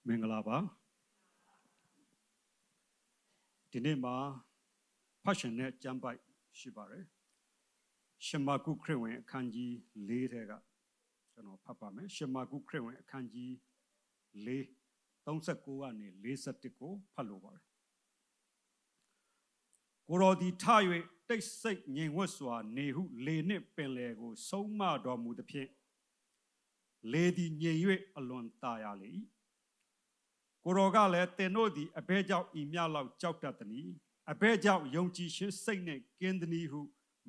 မင်္ဂလာပါဒီနေ့မှာဖတ်ရှင်နဲ့ကျမ်းပိုက်ရှိပါတယ်ရှမာကုခရစ်ဝင်အခန်းကြီး၄ထဲကကျွန်တော်ဖတ်ပါမယ်ရှမာကုခရစ်ဝင်အခန်းကြီး၄ 39ကနေ41ကိုဖတ်လို့ပါတယ်ကိုတော်သည်ထ၍တိတ်ဆိတ်ငြိမ်ဝှက်စွာနေဟုလေနှင့်ပင်လယ်ကိုဆုံးမတော်မူသဖြင့်လေသည်ငြိမ်၍အလွန်တာယာလေ၏ကိုတော်ကလည်းသင်တို့သည်အဘဲကြောင့်ဤမြလောက်ကြောက်တတ်သည်အဘဲကြောင့်ယုံကြည်ခြင်းစိတ်နှင့်ကင်းသည်ဟု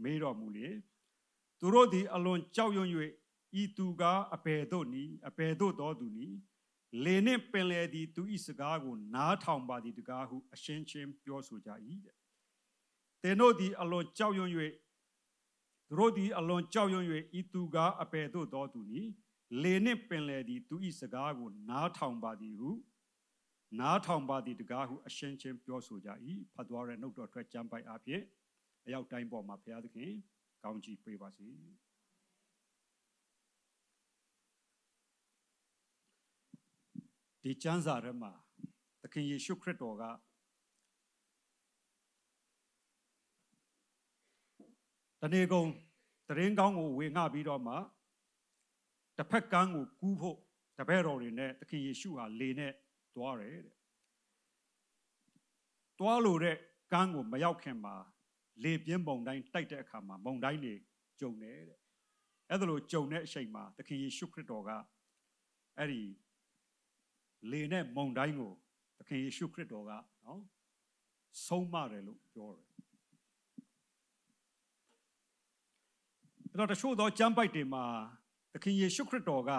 မေးတော်မူလျင်သူတို့သည်အလွန်ကြောက်ရွံ့၍ဤသူကအဘဲတို့နီအဘဲတို့တော်သူနီလေနှင့်ပင်လယ်သည်သူ၏စကားကိုနားထောင်ပါသည်တကားဟုအရှင်းချင်းပြောဆိုကြ၏တဲ့သင်တို့သည်အလွန်ကြောက်ရွံ့၍သူတို့သည်အလွန်ကြောက်ရွံ့၍ဤသူကအဘဲတို့တော်သူနီလေနှင့်ပင်လယ်သည်သူ၏စကားကိုနားထောင်ပါသည်ဟုနားထောင်ပါသည်တကားဟုအရှင်းချင်းပြောဆိုကြ၏ဖတ်သွားတဲ့နှုတ်တော်ထွက်ကျမ်းပိုက်အဖြစ်အရောက်တိုင်းပေါ်မှာဘုရားသခင်ကောင်းချီးပေးပါစေဒီကျမ်းစာထဲမှာသခင်ယေရှုခရစ်တော်ကတနေ့ကုန်တရင်ကောင်းကိုဝေငှပြီးတော့မှတစ်ဖက်ကန်းကိုကူးဖို့တပည့်တော်တွေနဲ့သခင်ယေရှုဟာလေနဲ့သွားတယ်တဲ့သွားလို့တဲ့ကန်းကိုမရောက်ခင်မှာလေပြင်းမုန်တိုင်းတိုက်တဲ့အခါမှာမုန်တိုင်းတွေကြုံတယ်တဲ့အဲ့ဒါလိုကြုံတဲ့အချိန်မှာသခင်ယေရှုခရစ်တော်ကအဲ့ဒီလေနဲ့မုန်တိုင်းကိုသခင်ယေရှုခရစ်တော်ကနော်ဆုံးမတယ်လို့ပြောတယ်အဲ့တော့တချို့သောကျမ်းပိုက်တွေမှာသခင်ယေရှုခရစ်တော်က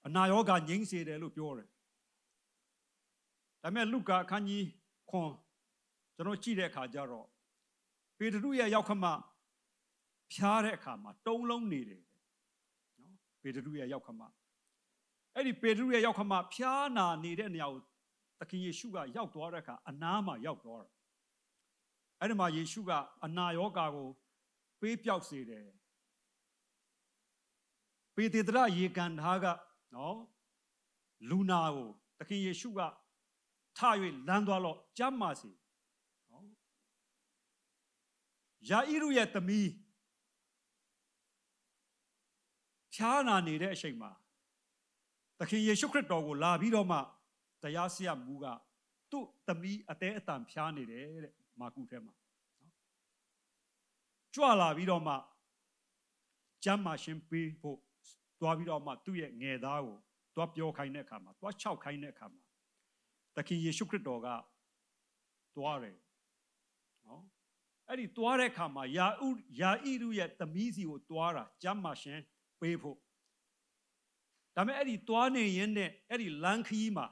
အနာရောဂါငြိမ်းစေတယ်လို့ပြောတယ်ဒါပေမဲ့လုကာအခန်းကြီးခွန်ကျွန်တော်ကြည့်တဲ့အခါကျတော့ပေတရုရဲ့ရောက်ခမဖြားတဲ့အခါမှာတုံးလုံးနေတယ်နော်ပေတရုရဲ့ရောက်ခမအဲ့ဒီပေတရုရဲ့ရောက်ခမဖြားနာနေတဲ့နေရာကိုသခင်ယေရှုကရောက်သွားတဲ့အခါအနားမှာရောက်သွားတယ်အဲ့ဒီမှာယေရှုကအနာရောဂါကိုပေးပြောက်စေတယ်ပေတေတရရေကန်သားကနော်လူနာကိုသခင်ယေရှုကထ၍လမ်းသွားတော့ကျမ်းမာစေနော်ယာဣရုရဲ့သမီးဖြားနာနေတဲ့အချိန်မှာသခင်ယေရှုခရစ်တော်ကိုလာပြီးတော့မှတရားစီရင်မှုကသူ့သမီးအသေးအတန်ဖြားနေတယ်တဲ့မာကုထဲမှာနော်ကြွလာပြီးတော့မှကျမ်းမာရှင်ပေးဖို့သွားပြီးတော့မှသူ့ရဲ့ငယ်သားကိုသွားပြောခိုင်းတဲ့အခါမှာသွားချောက်ခိုင်းတဲ့အခါမှာသခင်ယေရှုခရစ်တော်ကသွားတယ်နော်အဲ့ဒီသွားတဲ့အခါမှာယာဣရုရဲ့သမီးစီကိုသွားတာကျမ်းမာရှင်ပေးဖို့ဒါပေမဲ့အဲ့ဒီသွားနေရင်းနဲ့အဲ့ဒီလမ်းခရီးမှာ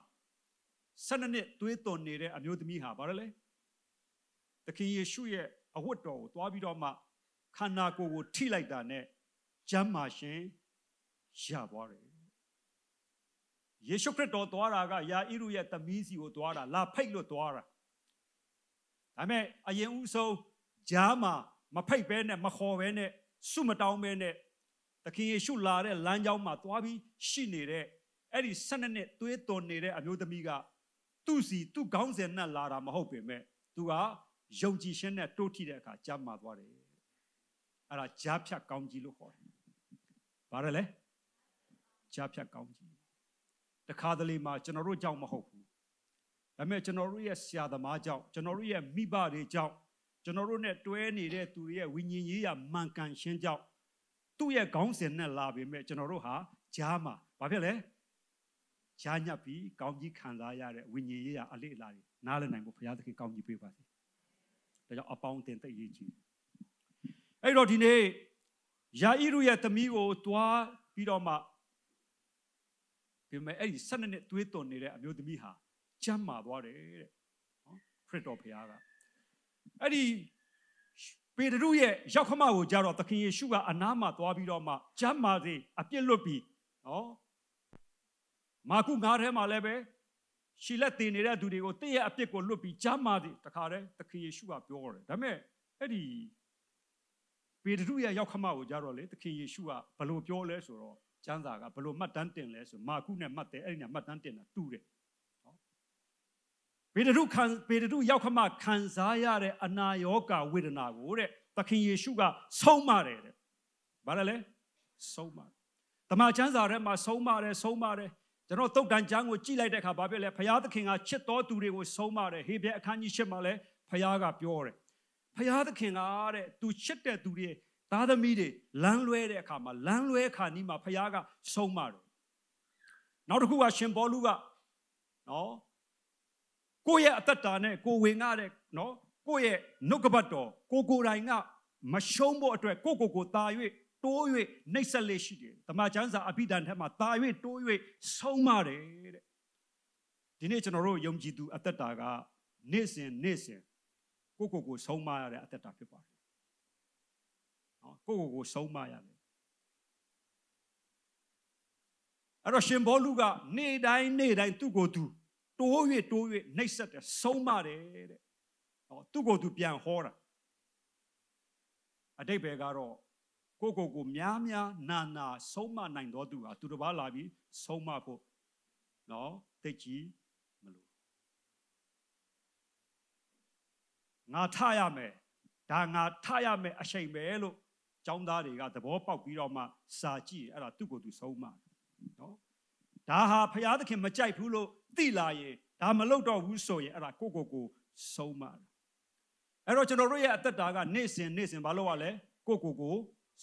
12နှစ်သွေးသွန်နေတဲ့အမျိုးသမီးဟာဘာလဲသခင်ယေရှုရဲ့အဝတ်တော်ကိုသွားပြီးတော့မှခန္ဓာကိုယ်ကိုထိလိုက်တာနဲ့ကျမ်းမာရှင်ရသွားတယ်ယေရှုခရစ်တော်သွားတာကယာဣရုရဲ့သမီးစီကိုသွားတာလာဖိတ်လို့သွားတာဒါပေမဲ့အရင်ဦးဆုံးဂျားမှာမဖိတ်ဘဲနဲ့မခေါ်ဘဲနဲ့ဆုမတောင်းဘဲနဲ့သခင်ယေရှုလာတဲ့လမ်းကြောင်းမှာသွားပြီးရှိနေတဲ့အဲ့ဒီ12နှစ်သွေးသွန်နေတဲ့အမျိုးသမီးကသူ့ခေါင်းစဉ်နဲ့လာတာမဟုတ်ပေမဲ့သူကယုံကြည်ခြင်းနဲ့တိုးထိတဲ့အခါကျမ်းမာသွားတယ်အဲ့ဒါဂျားဖြတ်ကောင်းကြီးလို့ခေါ်တယ်ဘာလဲဂျားဖြတ်ကောင်းကြီးတခါတလေမှာကျွန်တော်တို့ကြောင့်မဟုတ်ဘူးဒါပေမဲ့ကျွန်တော်တို့ရဲ့ဆရာသမားကြောင့်ကျွန်တော်တို့ရဲ့မိဘတွေကြောင့်ကျွန်တော်တို့နဲ့တွဲနေတဲ့သူတွေရဲ့ဝိညာဉ်ရေးရာမှန်ကန်ခြင်းကြောင့်သူ့ရဲ့ခေါင်းစဉ်နဲ့လာပေမဲ့ကျွန်တော်တို့ဟာကြားမှာဘာဖြစ်လဲကြားညပ်ပြီးကောင်းကြီးခံစားရတဲ့ဝိညာဉ်ရေးရာအလေးအလာတွေနားလည်နိုင်ဖို့ဘုရားသခင်ကောင်းကြီးပေးပါစေဒါကြောင့်အပေါင်းအသင်သိရေးကြီးအဲ့တော့ဒီနေ့ယာဣရုရဲ့သမီးကိုတွားပြီးတော့မှဒီမဲ့အဲ့ဒီ12နှစ်သွေးသွန်နေတဲ့အမျိုးသမီးဟာကျမ်းမာသွားတယ်တဲ့နော်ခရစ်တော်ဘုရားကအဲ့ဒီပေတရုရဲ့ရောက်ခမကိုကြတော့သခင်ယေရှုကအနားမှာသွားပြီးတော့မှကျမ်းမာစေအပြစ်လွတ်ပြီးနော်မာကု9ထဲမှာလည်းပဲရှီလက်တင်နေတဲ့သူတွေကိုတည့်ရဲ့အပြစ်ကိုလွတ်ပြီးကျမ်းမာစေတခါတည်းသခင်ယေရှုကပြောတယ်ဒါပေမဲ့အဲ့ဒီပေတရုရဲ့ရောက်ခမကိုကြတော့လေသခင်ယေရှုကဘယ်လိုပြောလဲဆိုတော့ ကျမ်းစာကဘလို့မှတ်တမ်းတင်လဲဆိုမာကုနဲ့မှတ်တယ်အဲ့ဒီနဲ့မှတ်တမ်းတင်တာတူတယ်နော်ပေတရုရောက်ခမခံစားရတဲ့အနာရောဂါဝေဒနာကိုတဲ့သခင်ယေရှုကဆုံးမတယ်တဲ့ဘာလဲဆုံးမတမန်ကျမ်းစာထဲမှာဆုံးမတယ်ကျွန်တော်တုတ်တန်ကျမ်းကိုကြည့်လိုက်တဲ့အခါဘာဖြစ်လဲဘုရားသခင်ကချစ်တော်သူတွေကိုဆုံးမတယ်ဟေဘဲအခန်းကြီး8မှာလဲဘုရားကပြောတယ်ဘုရားသခင်ကတဲ့သူချစ်တဲ့သူတွေသားသမီးတွေလမ်းလွဲတဲ့အခါမှာလမ်းလွဲခါနီးမှာဘုရားကဆုံးမတယ်နောက်တစ်ခုကရှင်ပေါလုကနော်ကိုယ့်ရဲ့အသက်တာနဲ့ကိုဝင်ရတဲ့နော်ကိုယ့်ရဲ့နှုတ်ကပတ်တော်ကိုတိုင်ကမရှုံးဖို့အတွက်ကိုတာ၍တိုး၍နှိပ်စက်လေးရှိတယ်တမန်ကျမ်းစာအဘိဓမ္မာထဲမှာတာ၍တိုး၍ဆုံးမတယ်တဲ့ဒီနေ့ကျွန်တော်တို့ယုံကြည်သူအသက်တာကနေ့စဉ်ကိုဆုံးမရတဲ့အသက်တာဖြစ်ပါတယ်နော်ကိုဆုံးမရတယ်အဲ့တော့ရှင်ဘောလူကနေ့တိုင်းသူ့ကိုယ်သူတိုး၍နှိပ်စက်တယ်ဆုံးမတယ်တဲ့နော်သူ့ကိုယ်သူပြန်ဟောတာအတိတ်ဘယ်ကတော့ကိုများနာဆုံးမနိုင်တော်သူဟာသူတစ်ပါးလာပြီးဆုံးမဖို့နော်သိကြီးမလို့ငါထရမယ်ဒါငါထရမယ်အချိန်ပဲလို့ចောင်းသားတွေကသဘောပေါက်ပြီးတော့မှစာကြည့်အဲ့ဒါသူ့ကိုယ်သူဆုံးမနော်ဒါဟာဘုရားသခင်မကြိုက်ဘူးလို့သိလာရင်ဒါမလုပ်တော့ဘူးဆိုရင်အဲ့ဒါကိုဆုံးမအဲ့တော့ကျွန်တော်တို့ရဲ့အသက်တာကနေ့စဉ်ဘာလို့ ရလဲကို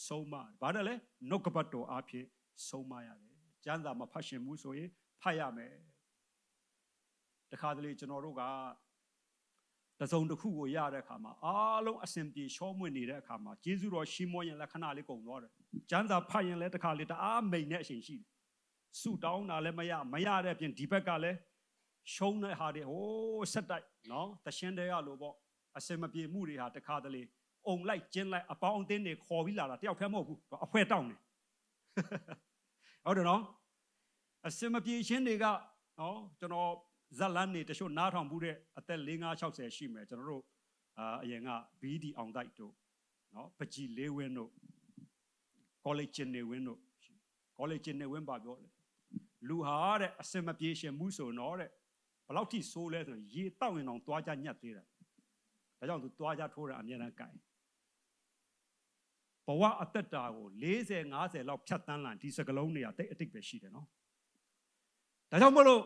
ဆုံးမဘာတယ်လဲနှုတ်ကပတ်တော်အဖြစ်ဆုံးမရတယ်ကျမ်းစာမှာဖတ်ရှင်မှုဆိုရင်ဖတ်ရမယ်တခါတလေကျွန်တော်တို့ကတစုံတစ်ခုကိုရတဲ့အခါမှာအားလုံးအစဉ်ပြေရှောမွေ့နေတဲ့အခါမှာယေရှုတော်ရှီးမောရင်လည်းခဏလေးကုန်သွားတယ်ကျမ်းစာဖတ်ရင်လည်းတခါလေတအားမိန်တဲ့အချိန်ရှိတယ်ဆုတောင်းတာလည်းမရတဲ့အပြင်ဒီဘက်ကလည်းရှုံးတဲ့ဟာတွေဟိုးဆက်တိုက်နော်တရှင်းတဲ့ရလို့ပေါ့အစင်မပြေမှုတွေဟာတခါတလေအုံလိုက်ကျင်းလိုက်အပေါင်းအသင်းတွေခေါ်ပြီးလာတာတယောက်တည်းမဟုတ်ဘူးအဖွဲတောင်းတယ်ဟုတ်တယ်နော်အစင်မပြေခြင်းတွေကနော်ကျွန်တော်ဇက်လန်းနေတချို့နားထောင်မှုတဲ့အသက်50-60ရှိမယ်ကျွန်တော်တို့အရင်က BD အောင်တိုက်တို့နော်ပကြီးလေးဝင်းတို့ college ကျင်းနေဝင်းတို့ college ကျင်းနေဝင်းပါပြောတယ်လူဟာတဲ့အစင်မပြေရှင်မှုဆိုတော့တဲ့ဘယ်လောက်ထိဆိုးလဲဆိုရေတောက်ရင်တော့သွားကြညက်သေးတယ်ဒါကြောင့်သူသွားကြထိုးတာအမြဲတမ်းကြိုင်ဘဝအသက်တာကို40-50လောက်ဖြတ်တန်းလာဒီစကလုံးတွေကတိတ်အတိတ်ပဲရှိတယ်နော်ဒါကြောင့်မလို့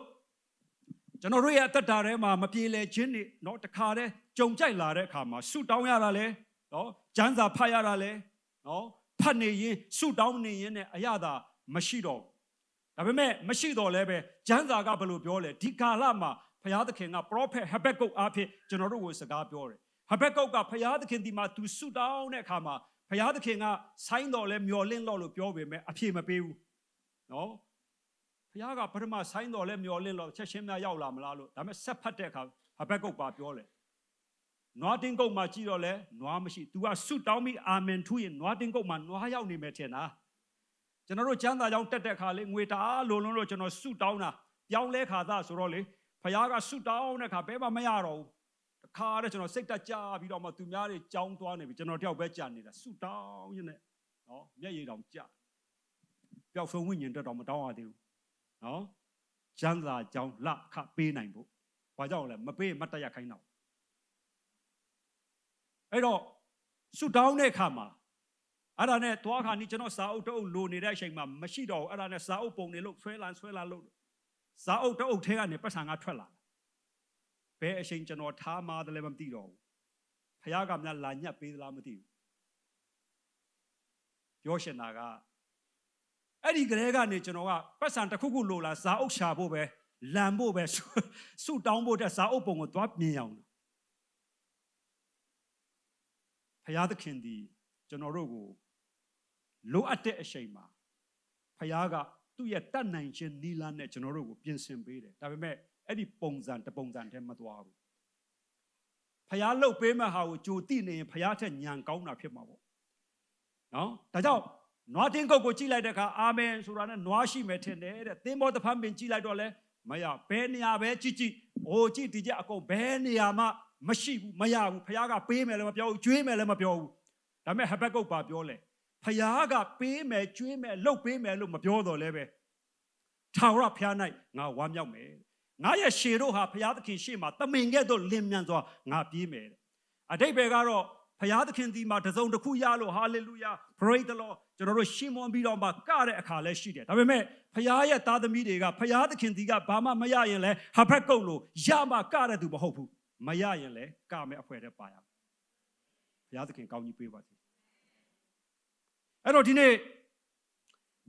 ကျွန်တော်တို့ရဲ့အသက်တာထဲမှာမပြေလည်ခြင်းတွေနော်တခါတည်းကြုံကြိုက်လာတဲ့အခါမှာဆုတောင်းရတာလဲနော်ကျမ်းစာဖတ်ရတာလဲနော်ဖတ်နေရင်ဆုတောင်းနေရင်နဲ့အရသာမရှိတော့ဒါပေမဲ့မရှိတော့လဲပဲကျမ်းစာကဘယ်လိုပြောလဲဒီကာလမှာဘုရားသခင်က prophet ဟဘက်ကုတ်အားဖြင့်ကျွန်တော်တို့ကိုစကားပြောတယ်ဟဘက်ကုတ်ကဘုရားသခင်ဒီမှာသူဆုတောင်းတဲ့အခါမှာဘုရားသခင်ကဆိုင်းတော်လဲမျောလင့်လို့ပြောပေမဲ့အဖြေမပေးဘူးနော်ဘုရားကပထမဆိုင်းတော်လဲမျောလင့်လို့ချက်ချင်းများရောက်လာမလားလို့ဒါပေမဲ့ဆက်ဖတ်တဲ့အခါဟဘက်ကုတ်ပါပြောလဲနွားတင်းကုတ်မှာကြည့်တော့လဲနွားမရှိ तू ကဆုတောင်းပြီးအာမင်ထူးရင်နွားတင်းကုတ်မှာနွားရောက်နေမယ်ထင်တာကျွန်တော်တို့ကျမ်းစာကြောင်းတက်တဲ့အခါလေငွေတအားလုံးလို့ကျွန်တော်ဆုတောင်းတာပြောင်းလဲခါသားဆိုတော့လေဘုရားကဆုတောင်းတဲ့အခါဘယ်မှမရတော့ဘူးတခါတည်းကျွန်တော်စိတ်တက်ကြပြီးတော့မှသူများတွေကြောင်းသွားနေပြီကျွန်တော်တယောက်ပဲကြာနေတာဆုတောင်းရင်းနဲ့နော်မျက်ရည်တောင်ကျပျောက်ဆုံးဝိညာဉ်တက်တော့မတောင်းရသေးဘူးနော်ကျမ်းစာကြောင်းလခပေးနိုင်ဖို့ဘာကြောင့်လဲမပေးမတ်တရခိုင်းတော့အဲ့တော့ဆုတောင်းတဲ့အခါမှာအဲ့ဒါနဲ့သွားခါနီးကျွန်တော်စာအုပ်တအုပ်လိုနေတဲ့အချိန်မှာမရှိတော့ဘူးအဲ့ဒါနဲ့စာအုပ်ပုံတွေလို့ဆွဲလာလို့စာအုပ်တအုပ်ထဲကနေပတ်စံကထွက်လာဘယ်အချိန်ကျွန်တော်ထားမှတယ်လည်းမသိတော့ဘူးဖခင်ကများလာညက်ပေးသလားမသိဘူးပြောရှင်တာကအဲ့ဒီကလေးကနေကျွန်တော်ကပတ်စံတစ်ခုခုလိုလာစာအုပ်ရှာဖို့ပဲလန်ဖို့ပဲဆုတောင်းဖို့တဲ့စာအုပ်ပုံကိုသွားမြင်အောင်ဖခင်သခင်ဒီကျွန်တော်တို့ကိုလိုအပ်တဲ့အချိန်မှာဖခင်ကသူ့ရဲ့တတ်နိုင်ခြင်းနီလာနဲ့ကျွန်တော်တို့ကိုပြင်ဆင်ပေးတယ်ဒါပေမဲ့အဲ့ဒီပုံစံတပုံစံထဲမသွားဘူးဖခင်လှုပ်ပေးမဲ့ဟာကိုကြိုသိနေရင်ဖခင်ထက်ညံကောင်းတာဖြစ်မှာပေါ့နော်ဒါကြောင့်နွားတင်းကုတ်ကိုကြည့်လိုက်တဲ့အခါအာမင်ဆိုတာနဲ့နွားရှိမယ်ထင်တယ်တဲ့သင်္ဘောတစ်ဖက်ပင်ကြည့်လိုက်တော့လဲမရဘယ်နေရာပဲကြည့်ကြည့်ကြည့်ဒီကြအကုန်ဘယ်နေရာမှမရှိဘူးမရဘူးဖခင်ကပေးမယ်လည်းမပြောဘူးကျွေးမယ်လည်းမပြောဘူးဒါပေမဲ့ဟဘက်ကုတ်ပါပြောလဲ ဖယားကပေးမယ်ကျွေးမယ်လှုပ်ပေးမယ်လို့မပြောတော့လဲပဲထာဝရဘုရား၌ငါဝမ်းမြောက်မယ်ငါရဲ့ရှေတို့ဟာဘုရားသခင်ရှေ့မှာတမင်ကဲ့သို့လင်မြန်စွာငါပြေးမယ်အတိတ်ဘယ်ကတော့ဘုရားသခင်ဒီမှာတစုံတစ်ခုရလို့ဟာလေလုယာ praise the Lord ကျွန်တော်တို့ရှင်းမွန်ပြီးတော့မှကတဲ့အခါလဲရှိတယ်ဒါပေမဲ့ဘုရားရဲ့သားသမီးတွေကဘုရားသခင်ဒီကဘာမှမရရင်လဲဟာဘက်ကုတ်လို့ရမှကတဲ့သူမဟုတ်ဘူးမရရင်လဲကမဲ့အဖွဲတဲ့ပါရဘုရားသခင်ကောင်းကြီးပေးပါစေအဲ့တော့ဒီနေ့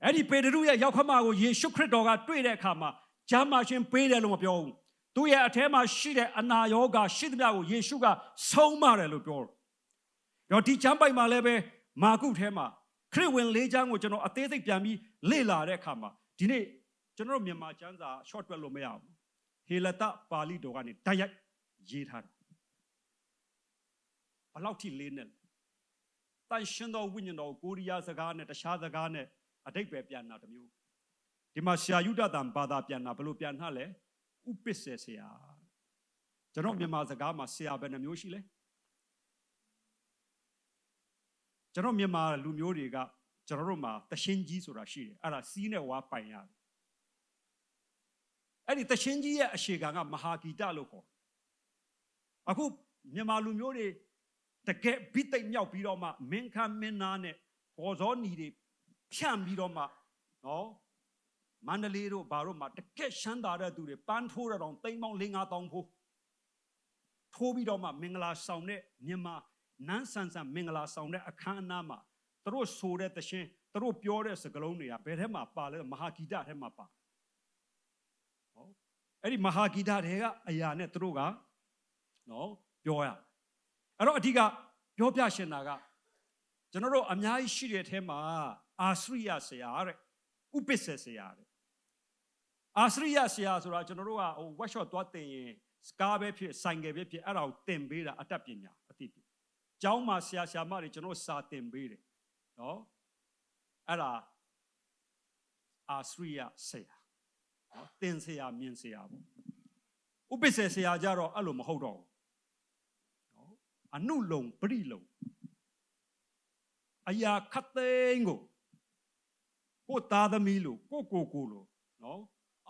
အဲ့ဒီပေတရုရဲ့ရောက်ခမကိုယေရှုခရစ်တော်ကတွေ့တဲ့အခါမှာဂျမ်းမာရှင်ပေးတယ်လို့မပြောဘူးသူရဲ့အထဲမှာရှိတဲ့အနာရောဂါရှိသမျှကိုယေရှုကဆုံးမတယ်လို့ပြောတယ်တော့ဒီကျမ်းပိုက်မှာလည်းပဲမာကုထဲမှာခရစ်ဝင်၄ကျမ်းကိုကျွန်တော်အသေးစိတ်ပြန်ပြီးလေ့လာတဲ့အခါမှာဒီနေ့ကျွန်တော်မြန်မာကျမ်းစာ short တွက်လို့မရဘူးဟေလတပါဠိတော်ကနေတိုက်ရိုက်ရေးထားတာဘလောက်ထိလေးနဲ့တန်ရှင်တော်ဝိညာဉ်တော်ကိုရီးယားစကားနဲ့တခြားစကားနဲ့အတိတ်ပဲပြန်တာတမျိုးဒီမှာဆရာယုဒတန်ဘာသာပြန်တာဘယ်လိုပြန်ထားလဲဥပစ္စေဆရာကျွန်တော်မြန်မာစကားမှာဆရာဘယ်နှမျိုးရှိလဲကျွန်တော်မြန်မာလူမျိုးတွေကကျွန်တော်တို့မှာတရှင်းကြီးဆိုတာရှိတယ်အဲ့ဒါစီးနဲ့ဝါပိုင်ရတယ်အဲ့ဒီတရှင်းကြီးရဲ့အရှေခံကမဟာဂီတလို့ခေါ်အခုမြန်မာလူမျိုးတွေတကယ်ဘိသိက်မြောက်ပြီးတော့မှမင်းခမ်းမင်းသားနဲ့ပေါ်စောနီတွေဖြန့်ပြီးတော့မှနော်မန္တလေးတို့ဘာတို့မှတကယ်ရှမ်းသာတဲ့သူတွေပန်းထိုးတဲ့တောင်သိန်းပေါင်း4-5တောင်ဖိုးထိုးပြီးတော့မှမင်္ဂလာဆောင်တဲ့မြန်မာနန်းဆန်ဆန်မင်္ဂလာဆောင်တဲ့အခမ်းအနားမှာသူတို့ဆိုတဲ့သရှင်သူတို့ပြောတဲ့စကားလုံးတွေကဘယ်ထဲမှာပါလဲမဟာဂီတထဲမှာပါဟောအဲ့ဒီမဟာဂီတတွေကအရာနဲ့သူတို့ကနော်ပြောရအဲ့တော့အဓိကပြောပြရှင်တာကကျွန်တော်တို့အများကြီးရှိတဲ့အထဲမှာအာစရိယဆရာတဲ့ဥပစ္စေဆရာတဲ့အာစရိယဆရာဆိုတာကျွန်တော်တို့ကဟို workshop သွားတင်ရင်စကားပဲဖြစ်ဆိုင်ကယ်ပဲဖြစ်အဲ့ဒါကိုတင်ပေးတာအတတ်ပညာအသိပညာကျောင်းမှာဆရာဆရာမတွေကျွန်တော်စာတင်ပေးတယ်နော်အဲ့ဒါအာစရိယဆရာနော်တင်ဆရာမြင်ဆရာပေါ့ဥပစ္စေဆရာကြတော့အဲ့လိုမဟုတ်တော့ဘူးနော်အနုလုံပရိလုံအရာခတ်သိန်းကိုသားသမီးလို့ကိုလို့နော်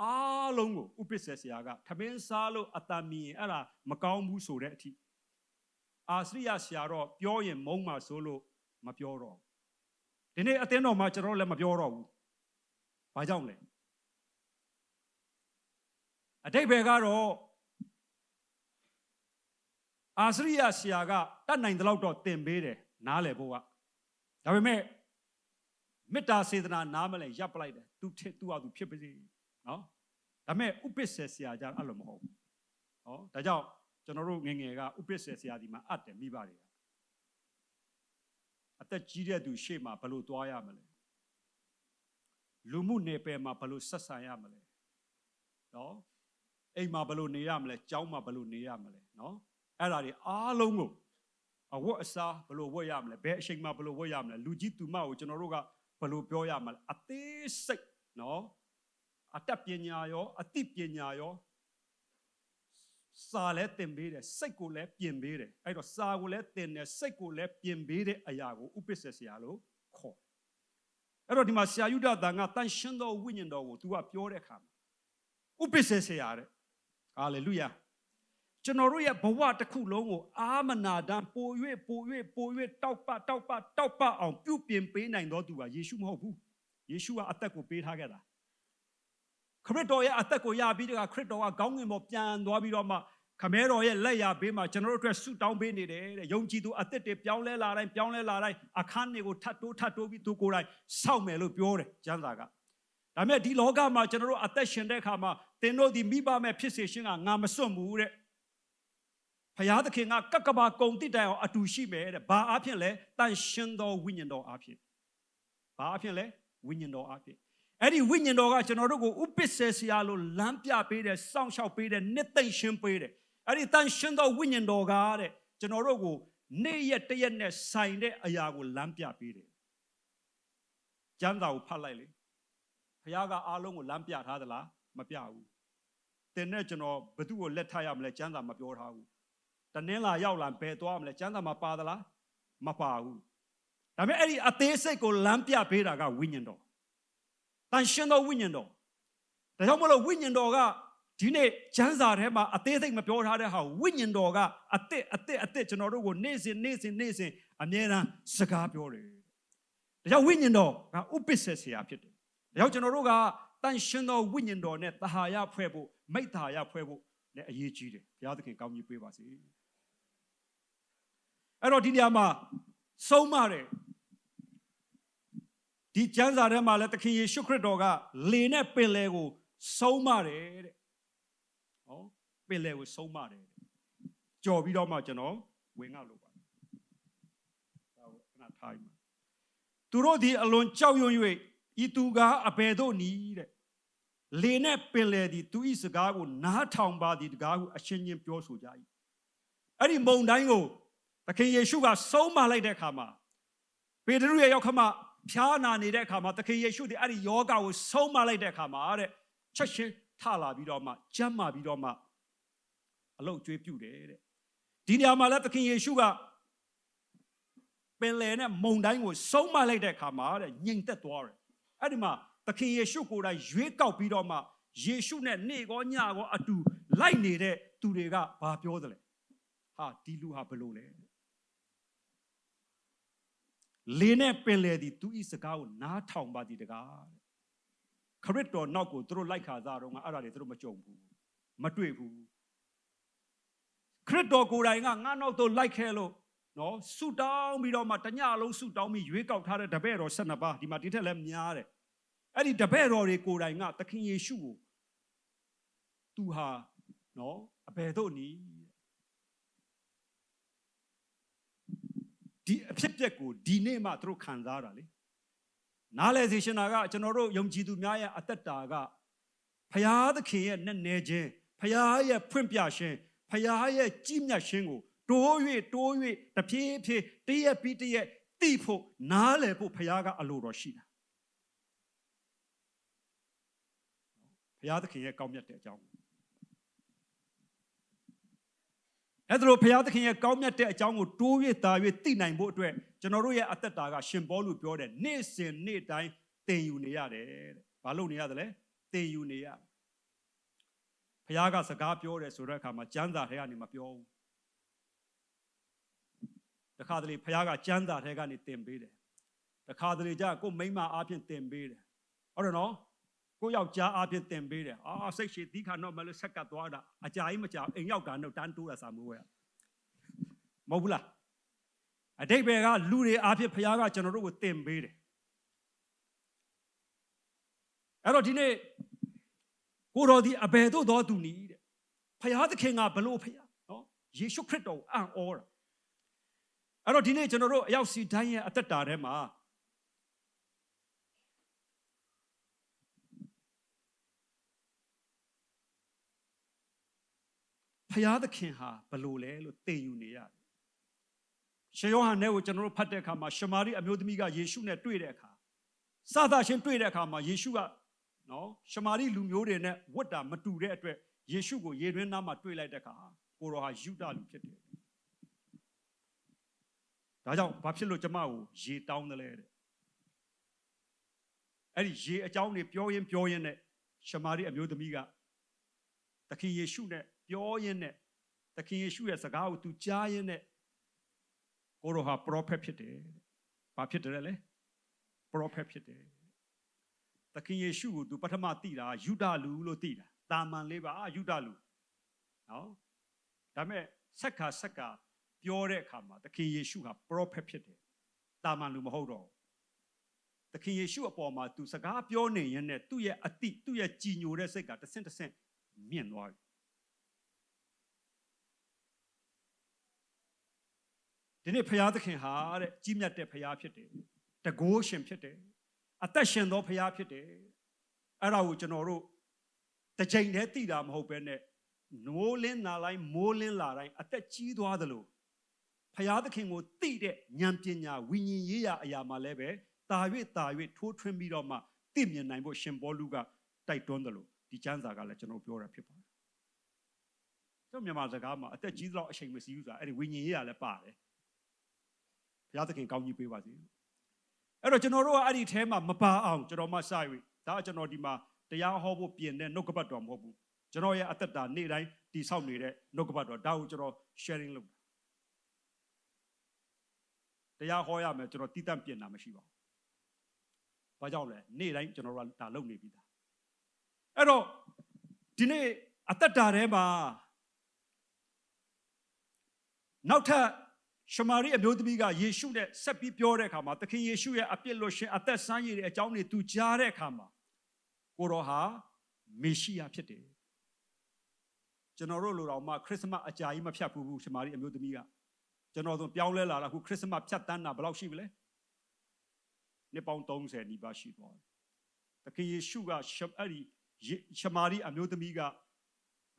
အားလုံးကိုဥပစ္စေဆရာကထမင်းစားလို့အတန်မြင်အဲ့ဒါမကောင်းဘူးဆိုတဲ့အထိအာစရိယဆရာတော့ပြောရင်မုန်းမှာဆိုလို့မပြောတော့ဒီနေ့အသင်းတော်မှာကျွန်တော်လည်းမပြောတော့ဘူးဘာကြောင့်လဲအတိတ်ဘယ်ကတော့အာစရိယဆရာကတတ်နိုင်တဲ့လောက်တော့သင်ပေးတယ်နားလည်ဖို့ကဒါပေမဲ့မေတ္တာစေတနာနားမလဲရပ်ပလိုက်တယ်သူဟာသူဖြစ်ပါစေနော်ဒါပေမဲ့ဥပစ္စေဆရာကြအဲ့လိုမဟုတ်ဘူးဟောဒါကြောင့်ကျွန်တော်တို့ငယ်ငယ်ကဥပစ္စေဆရာဒီမှာအပ်တယ်မိဘတွေကအသက်ကြီးတဲ့သူရှေ့မှာဘယ်လိုသွားရမလဲလူမှုနယ်ပယ်မှာဘယ်လိုဆက်ဆံရမလဲနော်အိမ်မှာဘယ်လိုနေရမလဲကျောင်းမှာဘယ်လိုနေရမလဲနော်အဲ့ဒါတွေအားလုံးကိုအဝတ်အစားဘယ်လိုဝတ်ရမလဲဘယ်အချိန်မှာဘယ်လိုဝတ်ရမလဲလူကြီးသူမကိုကျွန်တော်တို့ကဘယ်လိုပြောရမလဲအသေးစိတ်နော်အတတ်ပညာရောအသိပညာရောစာလည်းသင်ပေးတယ်စိတ်ကိုလည်းပြင်ပေးတယ်အဲ့တော့စာကိုလည်းသင်တယ်စိတ်ကိုလည်းပြင်ပေးတဲ့အရာကိုဥပစ္စေဆရာလို့ခေါ်အဲ့တော့ဒီမှာဆရာယုဒတန်ကတန်ရှင်းသောဝိညာဉ်တော်ကို तू ကပြောတဲ့အခါမှာဥပစ္စေဆရာတဲ့ဟာလေလုယာကျွန်တော်တို့ရဲ့ဘဝတစ်ခုလုံးကိုအာမနာတမ်းပို၍တောက်ပအောင်ပြုပြင်ပေးနိုင်တော်သူကယေရှုမဟုတ်ဘူးယေရှုကအသက်ကိုပေးထားခဲ့တာခရစ်တော်ရဲ့အသက်ကိုရပြီးတော့ခရစ်တော်ကခေါင်းငင်ပေါ်ပြန်သွားပြီးတော့မှခမဲတော်ရဲ့လက်ရဘေးမှာကျွန်တော်တို့အတွက်ဆုတောင်းပေးနေတယ်တဲ့ယုံကြည်သူအသက်တွေပြောင်းလဲလာတိုင်းအခန်းတွေကိုထပ်တိုးပြီးသူကိုယ်တိုင်စောင့်မယ်လို့ပြောတယ်ကျမ်းစာကဒါပေမဲ့ဒီလောကမှာကျွန်တော်တို့အသက်ရှင်တဲ့အခါမှာသင်တို့ဒီမိဘမဲ့ဖြစ်စေခြင်းကငါမစွန့်ဘူးတဲ့ဘုရားသခင်ကကကဘာကုံတိတိုင်အောင်အတူရှိမယ်တဲ့ဘာအဖြစ်လဲတန်ရှင်တော်ဝိညာဉ်တော်အဖြစ်ဘာအဖြစ်လဲဝိညာဉ်တော်အဖြစ်အဲ့ဒီဝိညာဉ်တော်ကကျွန်တော်တို့ကိုဥပစ္စေဆရာလို့လမ်းပြပေးတယ်စောင့်ရှောက်ပေးတယ်နှစ်သိမ့်ရှင်းပေးတယ်အဲ့ဒီတန်ရှင်တော်ဝိညာဉ်တော်ကတဲ့ကျွန်တော်တို့ကိုနေ့ရက်တရက်နဲ့ဆိုင်တဲ့အရာကိုလမ်းပြပေးတယ်ကျမ်းစာကိုဖတ်လိုက်လေဘုရားကအားလုံးကိုလမ်းပြထားသလားမပြဘူးသင်နဲ့ကျွန်တော်ဘယ်သူ့ကိုလက်ထပ်ရမလဲကျမ်းစာမပြောထားဘူးတနင်္လာရောက်လာဘယ်သွားမလဲကျမ်းစာမှာပါသလားမပါဘူး ဒါပေမဲ့အဲ့ဒီအသေးစိတ်ကိုလမ်းပြပေးတာကဝိညာဉ်တော်တန်ရှင်သောဝိညာဉ်တော်ဒါကြောင့်မလို့ဝိညာဉ်တော်ကဒီနေ့ကျမ်းစာထဲမှာအသေးစိတ်မပြောထားတဲ့ဟာဝိညာဉ်တော်ကအသစ်ကျွန်တော်တို့ကိုနေ့စဉ်အမြဲတမ်းစကားပြောတယ်ဒါကြောင့်ဝိညာဉ်တော်ကဥပ္ပစ္စေဆရာဖြစ်တယ်ဒါကြောင့်ကျွန်တော်တို့ကတန်ရှင်သောဝိညာဉ်တော်နဲ့သဟာယဖွဲ့ဖို့မိဿဟာယဖွဲ့ဖို့လည်းအရေးကြီးတယ်ဘုရားသခင်ကောင်းကြီးပေးပါစေအဲ့တော့ဒီနေရာမှာဆုံးမတယ်ဒီကျမ်းစာထဲမှာလည်းသခင်ယေရှုခရစ်တော်ကလေနဲ့ပင်လယ်ကိုဆုံးမတယ်တဲ့ဟောပင်လယ်ကိုဆုံးမတယ်ကြော်ပြီးတော့မှကျွန်တော်ဝင်ငေါက်လို့ပါဒါကိုခဏထားယူမှာသူတို့ဒီအလွန်ကြောက်ရွံ့၍ဤသူကအဘယ်သို့နည်းတဲ့လေနဲ့ပင်လယ်ဒီသူဤစကားကိုနားထောင်ပါသည်တကားကိုအချင်းချင်းပြောဆိုကြ၏အဲ့ဒီမုန်တိုင်းကိုသခင်ယေရှုကဆုံးမလိုက်တဲ့အခါမှာပေတရုရဲ့ရောက်ခမဖျားနာနေတဲ့အခါမှာသခင်ယေရှုဒီအဲ့ဒီယောဂကိုဆုံးမလိုက်တဲ့အခါမှာတဲ့ချက်ချင်းထလာပြီးတော့မှကျမ်းမာပြီးတော့မှအလုတ်ကျွေးပြုတယ်တဲ့ဒီနေရာမှာလည်းသခင်ယေရှုကပင်လယ်နဲ့မုန်တိုင်းကိုဆုံးမလိုက်တဲ့အခါမှာတဲ့ညင်သက်သွားတယ်အဲ့ဒီမှာသခင်ယေရှုကိုယ်တိုင်ရွေးကောက်ပြီးတော့မှယေရှုနဲ့နေ့ကောညကောအတူလိုက်နေတဲ့သူတွေကဘာပြောသလဲဟာဒီလူဟာဘယ်လိုလဲလေနဲ့ပင်လေသည်သူဤစကားကိုနားထောင်ပါသည်တကားခရစ်တော်နောက်ကိုသူတို့လိုက်ခါစားတော့ငါအဲ့ဒါတွေသူတို့မကြုံဘူးမတွေ့ဘူးခရစ်တော်ကိုယ်တိုင်ကငါနောက်သို့လိုက်ခဲ့လို့နော်ဆူတောင်းပြီးတော့မှတညလုံးဆူတောင်းပြီးရွေးကောက်ထားတဲ့တပည့်တော်12ပါးဒီမှာဒီထက်လည်းများတယ်အဲ့ဒီတပည့်တော်တွေကိုယ်တိုင်ကသခင်ယေရှုကိုသူဟာနော်အဘယ်သို့နည်းဒီအဖြစ်ပြက်ကိုဒီနေ့မှသူတို့ခံစားတာလေနားလည်စေရှင်တာကကျွန်တော်တို့ယုံကြည်သူများရဲ့အသက်တာကဖရာသခင်ရဲ့နဲ့နေခြင်းဖရာရဲ့ဖွင့်ပြခြင်းဖရာရဲ့ကြီးမြတ်ခြင်းကိုတိုး၍တဖြည်းဖြည်းတရက်ပြီးတရက်သိဖို့နားလည်ဖို့ဖရာကအလိုတော်ရှိတာဖရာသခင်ရဲ့ကောင်းမြတ်တဲ့အကြောင်းအဲ့ဒါလိုဘုရားသခင်ရဲ့ကောင်းမြတ်တဲ့အကြောင်းကိုတိုး၍သာ၍သိနိုင်ဖို့အတွက်ကျွန်တော်တို့ရဲ့အသက်တာကရှင်ပေါလုပြောတဲ့နေ့စဉ်နေ့တိုင်းသင်ယူနေရတယ်တဲ့။ဘာလို့နေရတယ်လဲ။သင်ယူနေရ။ဘုရားကစကားပြောတယ်ဆိုတဲ့အခါမှာကျမ်းစာထဲကနေမပြောဘူး။တခါတလေဘုရားကကျမ်းစာထဲကနေသင်ပေးတယ်။တခါတလေကျကိုမိန်းမအားဖြင့်သင်ပေးတယ်။ဟုတ်တယ်နော်။ကိုယောက်ျားအားဖြင့်သင်ပေးတယ်။စိတ်ရှည်သီးခါတော့မလို့ဆက်ကပ်သွားတာအကြာကြီးမကြာအိမ်ရောက်တာတော့တန်းတိုးတာစာမိုးရမဟုတ်ဘူးလားအတိတ်ဘယ်ကလူတွေအားဖြင့်ဘုရားကကျွန်တော်တို့ကိုသင်ပေးတယ်အဲ့တော့ဒီနေ့ကိုတော်ဒီအဘယ်သို့သောသူနည်းတဲ့ဘုရားသခင်ကဘလို့ဘုရားနော်ယေရှုခရစ်တော်အံ့ဩတာအဲ့တော့ဒီနေ့ကျွန်တော်တို့အရောက်စီတိုင်းရဲ့အသက်တာထဲမှာဖျားသခင်ဟာဘလို့လဲလို့သင်ယူနေရတယ်။ရှေးယောဟန်နဲ့ကိုကျွန်တော်တို့ဖတ်တဲ့အခါမှာရှမာရိအမျိုးသမီးကယေရှုနဲ့တွေ့တဲ့အခါစသချင်းတွေ့တဲ့အခါမှာယေရှုကနော်ရှမာရိလူမျိုးတွေနဲ့ဝတ်တာမတူတဲ့အတွက်ယေရှုကိုရေတွင်းနားမှာတွေ့လိုက်တဲ့အခါကိုတော်ဟာယူဒလူဖြစ်တယ်။ဒါကြောင့်ဘာဖြစ်လို့ကျမကိုရေတောင်းတယ်လဲတဲ့။အဲ့ဒီရေအကြောင်းတွေပြောရင်းနဲ့ရှမာရိအမျိုးသမီးကသခင်ယေရှုနဲ့ပြောရင်းနဲ့သခင်ယေရှုရဲ့စကားကိုသူကြားရင်းနဲ့ကိုရောဟာပရောဖက်ဖြစ်တယ်။ဘာဖြစ်တယ်လဲ။ပရောဖက်ဖြစ်တယ်။သခင်ယေရှုကိုသူပထမသိတာယူဒလူလို့သိတာ။တာမန်လေးပါယူဒလူ။နော်။ဒါပေမဲ့ဆက်ကပြောတဲ့အခါမှာသခင်ယေရှုဟာပရောဖက်ဖြစ်တယ်။တာမန်လူမဟုတ်တော့ဘူး။သခင်ယေရှုအပေါ်မှာသူစကားပြောနေရင်းနဲ့သူ့ရဲ့အတိသူ့ရဲ့ကြည်ညိုတဲ့စိတ်ကတဆင့်မြင့်သွားပြီဒီနေ့ဖရာသခင်ဟာတဲ့ကြီးမြတ်တဲ့ဖရာဖြစ်တယ်တကိုးရှင်ဖြစ်တယ်အသက်ရှင်သောဖရာဖြစ်တယ်အဲ့ဒါကိုကျွန်တော်တို့တစ်ချိန်တည်းသိတာမဟုတ်ဘဲနဲ့နိုးလင်းလာတိုင်းမိုးလင်းလာတိုင်းအသက်ကြီးသွားသလိုဖရာသခင်ကိုသိတဲ့ဉာဏ်ပညာဝိညာဉ်ရေးရာအရာမှာလည်းပဲတာ၍ထိုးထွင်းပြီးတော့မှသိမြင်နိုင်ဖို့ရှင်ပေါလုကတိုက်တွန်းတယ်လို့ဒီကျမ်းစာကလည်းကျွန်တော်ပြောတာဖြစ်ပါတယ်ကျွန်တော်မြန်မာစကားမှာအသက်ကြီးသလောက်အချိန်မရှိဘူးဆိုတာအဲ့ဒီဝိညာဉ်ရေးရာလည်းပါတယ်ဘုရားသခင်ကောင်းကြီးပေးပါစေ အဲ့တော့ကျွန်တော်တို့ကအဲ့ဒီထဲမှာမပါအောင်ကျွန်တော်မှစ၍ဒါကျွန်တော်ဒီမှာတရားဟောဖို့ပြင်တဲ့နှုတ်ကပတ်တော်မဟုတ်ဘူးကျွန်တော်ရဲ့အသက်တာနေ့တိုင်းတည်ဆောက်နေတဲ့နှုတ်ကပတ်တော်ဒါကိုကျွန်တော် sharing လုပ်တာတရားဟောရမယ်ကျွန်တော်တည်တံ့ပြင်တာမရှိပါဘူးဘာကြောင့်လဲနေ့တိုင်းကျွန်တော်တို့ဒါလုပ်နေပြီသားအဲ့တော့ဒီနေ့အသက်တာထဲမှာနောက်ထပ်ရှမာရိအမျိုးသမီးကယေရှုနဲ့ဆက်ပြီးပြောတဲ့အခါမှာသခင်ယေရှုရဲ့အပြစ်လွတ်ရှင်အသက်ဆန်းရည်တဲ့အကြောင်းတွေသူကြားတဲ့အခါမှာကိုတော်ဟာမေရှိယဖြစ်တယ်ကျွန်တော်တို့လိုတော့မှခရစ်စမတ်အကြာကြီးမဖြတ်ဘူးရှမာရိအမျိုးသမီးကကျွန်တော်တို့ပြောင်းလဲလာတာခုခရစ်စမတ်ဖြတ်တန်းတာဘယ်လောက်ရှိပြီလဲနှစ်ပေါင်း30နီးပါးရှိသွားတယ်သခင်ယေရှုကအဲ့ဒီရှမာရိအမျိုးသမီးက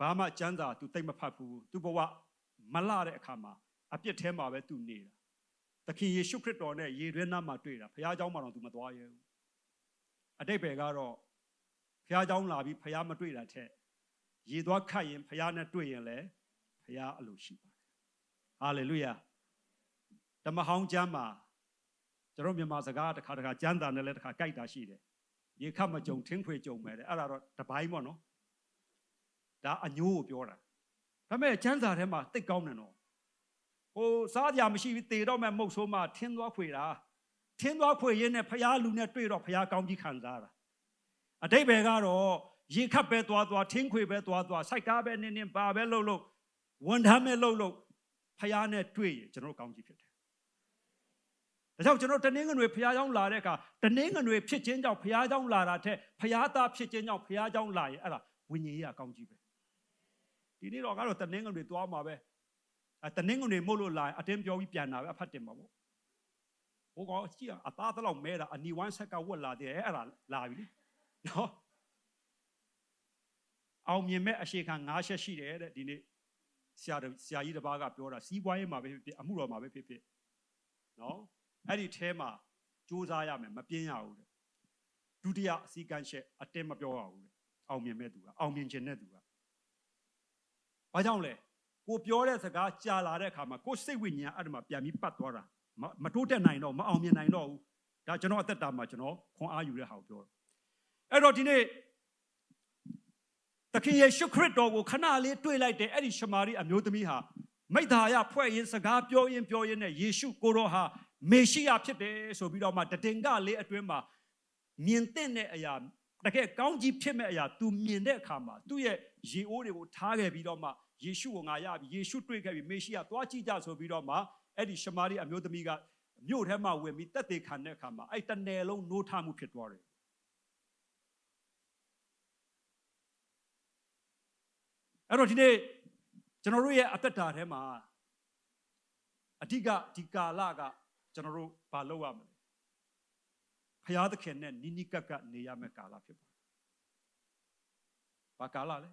ဘာမှကျမ်းစာသူသိမဖတ်ဘူးသူဘဝမလာတဲ့အခါမှာအပြစ်ထဲမှာပဲသူနေတာသခင်ယေရှုခရစ်တော်နဲ့ယေရွဲနာမှာတွေ့တာဘုရားเจ้าမှာတော့သူမသွားရဲဘူးအတိတ်ပဲကတော့ဘုရားเจ้าလာပြီးဘုရားမတွေ့တာထက်ရေသွားခတ်ရင်ဘုရားနဲ့တွေ့ရင်လည်းဘုရားအလိုရှိပါတယ်ဟာလေလုယာဓမ္မဟောင်းကျမ်းမှာကျွန်တော်မြန်မာစကားတစ်ခါကျမ်းစာနဲ့လည်းတစ်ခါကြိုက်တာရှိတယ်ရေခတ်မကြုံထင်းခွေကြုံမယ်တဲ့အဲ့ဒါတော့တပိုင်းပေါ့နော်ဒါအညိုးကိုပြောတာဒါပေမဲ့ကျမ်းစာထဲမှာသိကောင်းတယ်နော်ဟိုစားကြမရှိပြီးတေတော့မဲ့မုတ်ဆိုးမှထင်းသွားခွေတာထင်းသွားခွေရင်းနဲ့ဖျားလူနဲ့တွေ့တော့ဖျားကောင်းကြီးခံစားတာအတိတ်ပဲကတော့ရေခတ်ပဲသွားထင်းခွေပဲသွားစိုက်ကားပဲနင်းပါပဲလှုပ်ဝန်ထမ်းပဲလှုပ်ဖျားနဲ့တွေ့ရင်ကျွန်တော်ကောင်းကြီးဖြစ်တယ်ဒါကြောင့်ကျွန်တော်တနင်္ဂနွေဖျားเจ้าလာတဲ့အခါတနင်္ဂနွေဖြစ်ခြင်းကြောင့်ဖျားเจ้าလာတာထက်ဖျားသားဖြစ်ခြင်းကြောင့်ဖျားเจ้าလာရင်အဲ့ဒါဝိညာဉ်ရေးကောင်းကြီးပဲဒီနေ့တော့ကတော့တနင်္ဂနွေသွားမှာပဲတနင်္ဂနွေမို့လို့လာအတင်းပြောပြီးပြန်လာပဲအဖတ်တင်မှာပေါ့ဟိုကောင်ကြည့်အသားတလောက်မဲတာအနီဝမ်းဆက်ကဝက်လာတယ်အဲ့ဒါလာပြီနော်အောင်မြင်မဲ့အရှိခံ9ချက်ရှိတယ်တဲ့ဒီနေ့ဆရာကြီးတစ်ပါးကပြောတာစီးပွားရေးမှာပဲဖြစ်အမှုတော်မှာပဲဖြစ်နော်အဲ့ဒီထဲမှာစူးစမ်းရမယ်မပြင်းရဘူးတဲ့ဒုတိယအစည်းကမ်းချက်အတင်းမပြောရဘူးတဲ့အောင်မြင်မဲ့သူကအောင်မြင်ခြင်းတဲ့သူကဘာကြောင့်လဲကိုပြောတဲ့စကားကြာလာတဲ့အခါမှာကိုစိတ်ဝိညာဉ်အဲ့ဒီမှာပြန်ပြီးပတ်သွားတာမတိုးတက်နိုင်တော့မအောင်မြင်နိုင်တော့ဘူးဒါကျွန်တော်အသက်တာမှာကျွန်တော်ခွန်အားယူတဲ့ဟာကိုပြောတယ်အဲ့တော့ဒီနေ့သခင်ယေရှုခရစ်တော်ကိုခဏလေးတွေ့လိုက်တဲ့အဲ့ဒီရှမာရိအမျိုးသမီးဟာမိသားရဖွဲ့ရင်စကားပြောရင်နဲ့ယေရှုကိုတော်ဟာမေရှိယဖြစ်တယ်ဆိုပြီးတော့မှတတင်ကလေးအတွင်းမှာမြင်တဲ့အရာတကယ်ကောင်းကြီးဖြစ်မဲ့အရာ तू မြင်တဲ့အခါမှာသူ့ရဲ့ရေအိုးတွေကိုထားခဲ့ပြီးတော့မှယေရှုကိုငါရပြီယေရှုတွေ့ခဲ့ပြီမေရှိယသွားကြည့်ကြဆိုပြီးတော့မှအဲ့ဒီရှမာရိအမျိုးသမီးကမြို့ထဲမှာဝင်ပြီးတက်သေးခံတဲ့အခါမှာအဲ့တနယ်လုံးနိုးထမှုဖြစ်သွားတယ်အဲ့တော့ဒီနေ့ကျွန်တော်တို့ရဲ့အသက်တာထဲမှာအဓိကဒီကာလကကျွန်တော်တို့ဘာလုပ်ရမလဲဖျားသခင်နဲ့နီးနီးကပ်ကပ်နေရမယ့်ကာလဖြစ်ပါတယ်ဘာကာလလဲ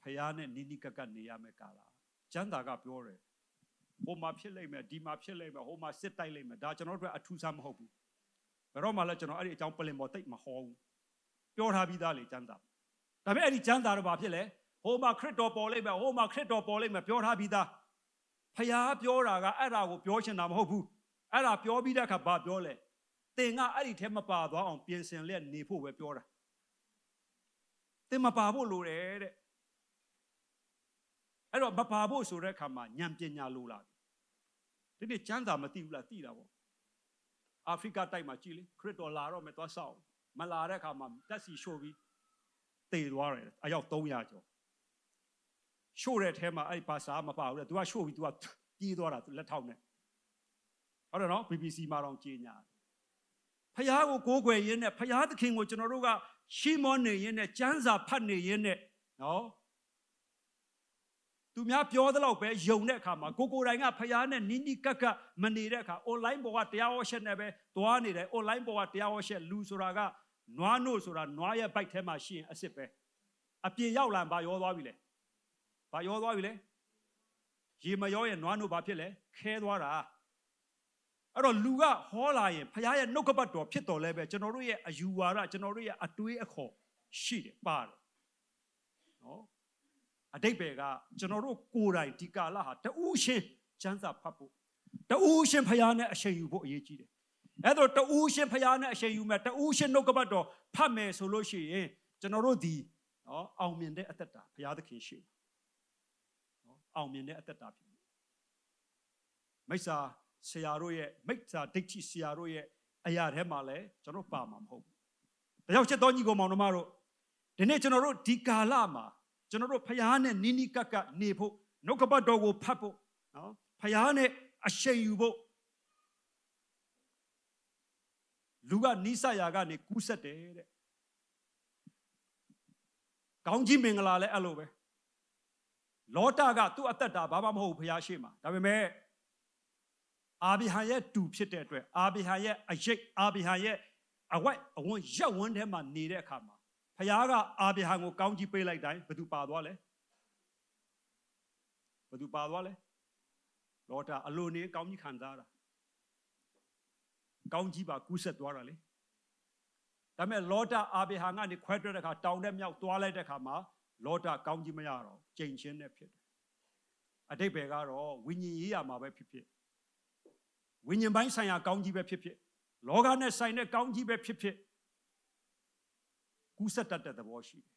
ဖျားနဲ့နီးနီးကပ်ကပ်နေရမယ့်ကာလကျမ်းစာကပြောတယ်ဟိုမှာဖြစ်လိမ့်မယ်ဒီမှာဖြစ်လိမ့်မယ်ဟိုမှာစစ်တိုက်လိမ့်မယ်ဒါကျွန်တော်တို့အထူးဆန်းမဟုတ်ဘူးဘယ်တော့မှလည်းကျွန်တော်အဲ့ဒီအကြောင်းပလင်ပေါ်တိတ်မဟောဘူးပြောထားပြီးသားလေကျမ်းစာဒါပေမဲ့အဲ့ဒီကျမ်းစာတော့ဘာဖြစ်လဲဟိုမှာခရစ်တော်ပေါ်လိမ့်မယ်ဟိုမှာခရစ်တော်ပေါ်လိမ့်မယ်ပြောထားပြီးသားဖျားပြောတာကအဲ့ဒါကိုပြောချင်တာမဟုတ်ဘူးအဲ့ဒါပြောပြီးတဲ့အခါဘာပြောလဲသင်ကအဲ့ဒီထဲမပါသွားအောင်ပြင်ဆင်လက်နေဖို့ပဲပြောတာသင်မပါဖို့လိုတယ်တဲ့အဲ့တော့မပါဖို့ဆိုတဲ့အခါမှာဉာဏ်ပညာလိုလာပြီဒီနေ့ကျမ်းစာမသိဘူးလားသိတာပေါ့အာဖရိကတိုက်မှာကြည်လေခရစ်တော်လာတော့မယ်သွားဆောက်မလာတဲ့အခါမှာတက်စီရှို့ပြီးတည်သွားတယ်အယောက်300ကျော်ရှို့တဲ့ထဲမှာအဲ့ဒီဘာသာမပါဘူးလေ तू ကရှို့ပြီး तू ကပြေးသွားတာ လက်ထောက်နဲ့ဟုတ်တယ်နော် BBC မှာတော့ကြေညာဖျားကိုကိုးကွယ်ရင်းနဲ့ဖျားသခင်ကိုကျွန်တော်တို့ကရှီမောနေရင်းနဲ့ကျမ်းစာဖတ်နေရင်းနဲ့နော်သူများပြောသလောက်ပဲယုံတဲ့အခါမှာကိုတိုင်ကဖျားနဲ့နီးနီးကပ်ကပ်မနေတဲ့အခါ online ပေါ်ကတရားဟောရှက်နဲ့ပဲသွားနေတယ် online ပေါ်ကတရားဟောရှက်လူဆိုတာကနွားနို့ဆိုတာနွားရဲ့ဘိုက်ထဲမှာရှိရင်အစ်စ်ပဲအပြင်ရောက်လာဘာရောသွားပြီလဲဘာရောသွားပြီလဲရေမရောရဲ့နွားနို့ဘာဖြစ်လဲခဲသွားတာအဲ့တော့လူကဟောလာရင်ဖခင်ရဲ့နှုတ်ကပတ်တော်ဖြစ်တော်လဲပဲကျွန်တော်တို့ရဲ့အယူဝါဒကျွန်တော်တို့ရဲ့အတွေးအခေါ်ရှိတယ်ပါတယ်နော်အတိတ်ပဲကကျွန်တော်တို့ကိုယ်တိုင်ဒီကာလဟာတူးရှင်ကျမ်းစာဖတ်ဖို့တူးရှင်ဖခင်နဲ့အချိန်ယူဖို့အရေးကြီးတယ် အဲ့တော့တူးရှင်ဖျားနဲ့အရှိန်ယူမဲ့တူးရှင်နှုတ်ကပတ်တော်ဖတ်မယ်ဆိုလို့ရှိရင်ကျွန်တော်တို့ဒီနော်အောင်မြင်တဲ့အသက်တာဘုရားသခင်ရှိနော်အောင်မြင်တဲ့အသက်တာဖြစ်မိစ္ဆာဆရာတို့ရဲ့မိစ္ဆာဒိဋ္ဌိဆရာတို့ရဲ့အရာထဲမှာလည်းကျွန်တော်ပါမှာမဟုတ်ဘူး။ဒါကြောင့်ချစ်တော်ညီကောင်မောင်နှမတို့ဒီနေ့ကျွန်တော်တို့ဒီကာလမှာကျွန်တော်တို့ဖျားနဲ့နီးနီးကပ်ကပ်နေဖို့နှုတ်ကပတ်တော်ကိုဖတ်ဖို့နော်ဖျားနဲ့အရှိန်ယူဖို့လူကနီးစပ်ရာကနေကူးဆက်တယ်တဲ့ကောင်းကြီးမင်္ဂလာလည်းအဲ့လိုပဲလောတကသူ့အသက်တာဘာမှမဟုတ်ဘုရားရှိမှာဒါပေမဲ့အာဗြဟံရဲ့တူဖြစ်တဲ့အတွက်အာဗြဟံရဲ့အရေးအာဗြဟံရဲ့အဝိုက်အဝန်းရက်ဝန်းထဲမှာနေတဲ့အခါမှာဘုရားကအာဗြဟံကိုကောင်းကြီးပေးလိုက်တိုင်းဘယ်သူပါသွားလဲဘယ်သူပါသွားလဲလောတအလိုနေကောင်းကြီးခံစားတာကောင်းကြီးပါကူးဆက်သွားတာလေဒါပေမဲ့လောတအာဗြဟံကနေခွဲထွက်တဲ့အခါတောင်တဲ့မြောက်သွားလိုက်တဲ့အခါမှာလောတကောင်းကြီးမရတော့ကြိမ်ချင်းနဲ့ဖြစ်တယ်အတိတ်ဘယ်ကတော့ဝိညာဉ်ရေးရမှာပဲဖြစ်ဖြစ်ဝိညာဉ်ပိုင်းဆိုင်ရာကောင်းကြီးပဲဖြစ်ဖြစ်လောကနဲ့ဆိုင်တဲ့ကောင်းကြီးပဲဖြစ်ဖြစ်ကူးဆက်တတ်တဲ့သဘောရှိတယ်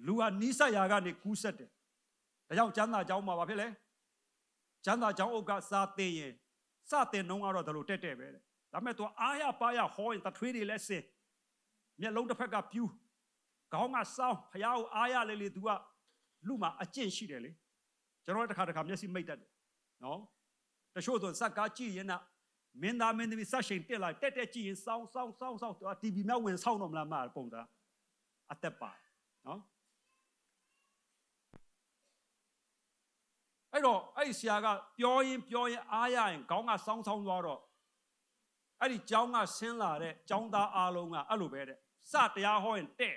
လူဟာနီးစပ်ရာကနေကူးဆက်တယ်ဒါကြောင့်ကျမ်းစာကျောင်းမှာဘာဖြစ်လဲကျမ်းစာကျောင်းအုပ်ကစာသင်ရင်စတင်နှုံးကတော့ဒါလိုတက်ပဲတဲ့ဒါပေမဲ့သူအားရပါရဟောရင်တထွေးတွေလည်းစင်မျက်လုံးတစ်ဖက်ကပြူးခေါင်းကစောင်းဖျားကိုအားရလေလေသူကလူမှာအကျင့်ရှိတယ်လေကျွန်တော်တစ်ခါမျက်စိမိတ်တတ်တယ်နော်တချို့ဆိုစက်ကားကြည့်ရင်မင်းသားမင်းသမီးစက်ရှိန်တက်လာတက်ကြည့်ရင်စောင်းသူက TV မြောက်ဝင်ဆောင်းတော့မလားမပုံတာအသက်ပါနော်အဲ့တော့အဲ့ဒီဆရာကပြောရင်အားရရင်ခေါင်းကစောင်းသွားတော့အဲ့ဒီကျောင်းကဆင်းလာတဲ့ကျောင်းသားအားလုံးကအဲ့လိုပဲတဲ့စတရားဟောရင်တဲ့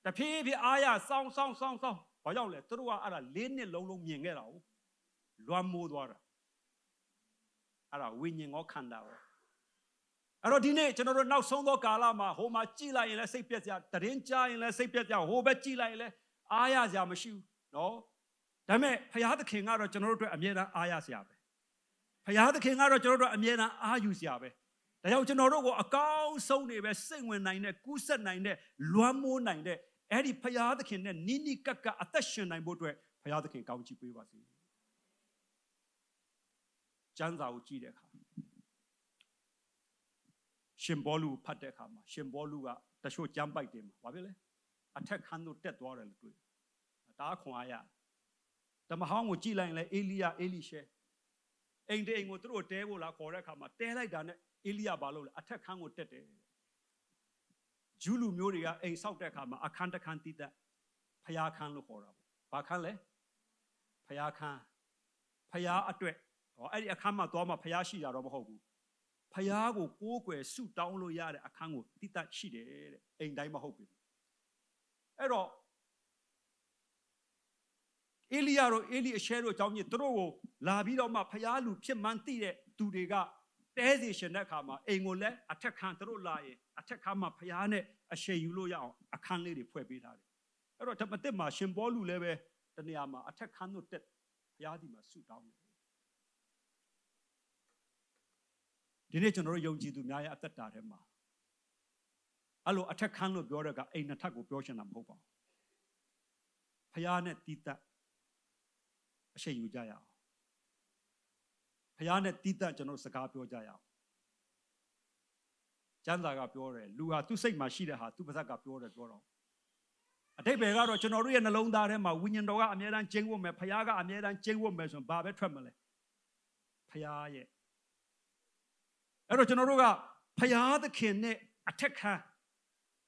တဖြည်းဖြည်းအားရစောင်းဘာကြောင့်လဲသူတို့ကအဲ့ဒါ၄နှစ်လုံးမြင်ခဲ့တာကိုလွမ်းမိုးသွားတာအဲ့ဒါဝိညာဉ်ရောခန္ဓာရောအဲ့တော့ဒီနေ့ကျွန်တော်တို့နောက်ဆုံးသောကာလမှာဟိုမှာကြည်လိုက်ရင်လည်းစိတ်ပြက်စရာတရင်ကြားရင်လည်းစိတ်ပြက်စရာဟိုဘက်ကြည်လိုက်ရင်လည်းအားရစရာမရှိဘူးနော်ဒါပေမဲ့ဘုရားသခင်ကတော့ကျွန်တော်တို့အတွက်အမြဲတမ်းအားရစရာပဲဘုရားသခင်ကတော့ကျွန်တော်တို့အမြဲတမ်းအားယူစရာပဲဒါကြောင့်ကျွန်တော်တို့ကိုအကောင်းဆုံးနေပဲစိတ်ဝင်နိုင်တဲ့ကူးဆက်နိုင်တဲ့လွမ်းမိုးနိုင်တဲ့အဲ့ဒီဘုရားသခင်နဲ့နီးနီးကပ်ကပ်အသက်ရှင်နိုင်ဖို့အတွက်ဘုရားသခင်ကောင်းချီးပေးပါစေကျမ်းစာကိုကြည့်တဲ့အခါရှင်ဘောလူဖတ်တဲ့အခါမှာရှင်ဘောလူကတချို့ကျမ်းပိုက်တယ်မှာဘာဖြစ်လဲအထက်ခန်းသို့တက်သွားတယ်လို့တွေ့ဒါခွန်အားရဓမ္မဟောင်းကိုကြည့်လိုက်ရင်လည်းအေလိယအေလိရှဲအိမ်တိမ်ကိုသူတို့တဲဖို့လာခေါ်တဲ့အခါမှာတဲလိုက်တာနဲ့အေလိယဘာလို့လဲအထက်ခန်းကိုတက်တယ်ဂျူးလူမျိုးတွေကအိမ်ဆောက်တဲ့အခါမှာအခန်းတစ်ခန်းတည်တဲ့ဖျားခန်းလို့ခေါ်တာပေါ့ဘာခန်းလဲဖျားခန်းဖျားအတွက်အဲ့ဒီအခန်းမှာသွားမှဖျားရှိတာတော့မဟုတ်ဘူးဖျားကိုကိုးကွယ်ဆုတောင်းလို့ရတဲ့အခန်းကိုတည်တတ်ရှိတယ်တဲ့အိမ်တိုင်းမဟုတ်ဘူးအဲ့တော့အေလိယတို့အေလိအရှဲတို့အကြောင်းကြီးသူတို့ကိုလာပြီးတော့မှဖျားလူဖြစ်မှန်းသိတဲ့သူတွေကတဲစီရှင်တဲ့အခါမှာအိမ်ကိုလည်းအထက်ခန်းသူတို့လာရင်အထက်ခန်းမှာဖျားနဲ့အရှိန်ယူလို့ရအောင်အခန်းလေးတွေဖွဲ့ပေးထားတယ်အဲ့တော့ဓမ္မသစ်မှာရှင်ပေါလုလည်းပဲတနေရာမှာအထက်ခန်းတို့တက်ဖျားဒီမှာဆုတောင်းတယ်ဒီနေ့ကျွန်တော်တို့ယုံကြည်သူများရဲ့အသက်တာထဲမှာအဲ့လိုအထက်ခန်းလို့ပြောတဲ့ကအိမ်နှစ်ထပ်ကိုပြောချင်တာမဟုတ်ပါဘူးဖျားနဲ့တီးတက်အရှိန်ယူကြရအောင်ဖျားနဲ့တီးတက်ကျွန်တော်စကားပြောကြရအောင်ကျမ်းစာကပြောတယ်လူဟာသူ့စိတ်မှာရှိတဲ့ဟာသူ့ပါးစပ်ကပြောတယ်ပြောတော့အတိတ်ဘယ်ကတော့ကျွန်တော်တို့ရဲ့နှလုံးသားထဲမှာဝိညာဉ်တော်ကအမြဲတမ်းကျင်းဝတ်မယ်ဖျားကအမြဲတမ်းကျင်းဝတ်မယ်ဆိုရင်ဘာပဲထွက်မလဲဖျားရဲ့အဲ့တော့ကျွန်တော်တို့ကဖျားသခင်နဲ့အထက်ခန်း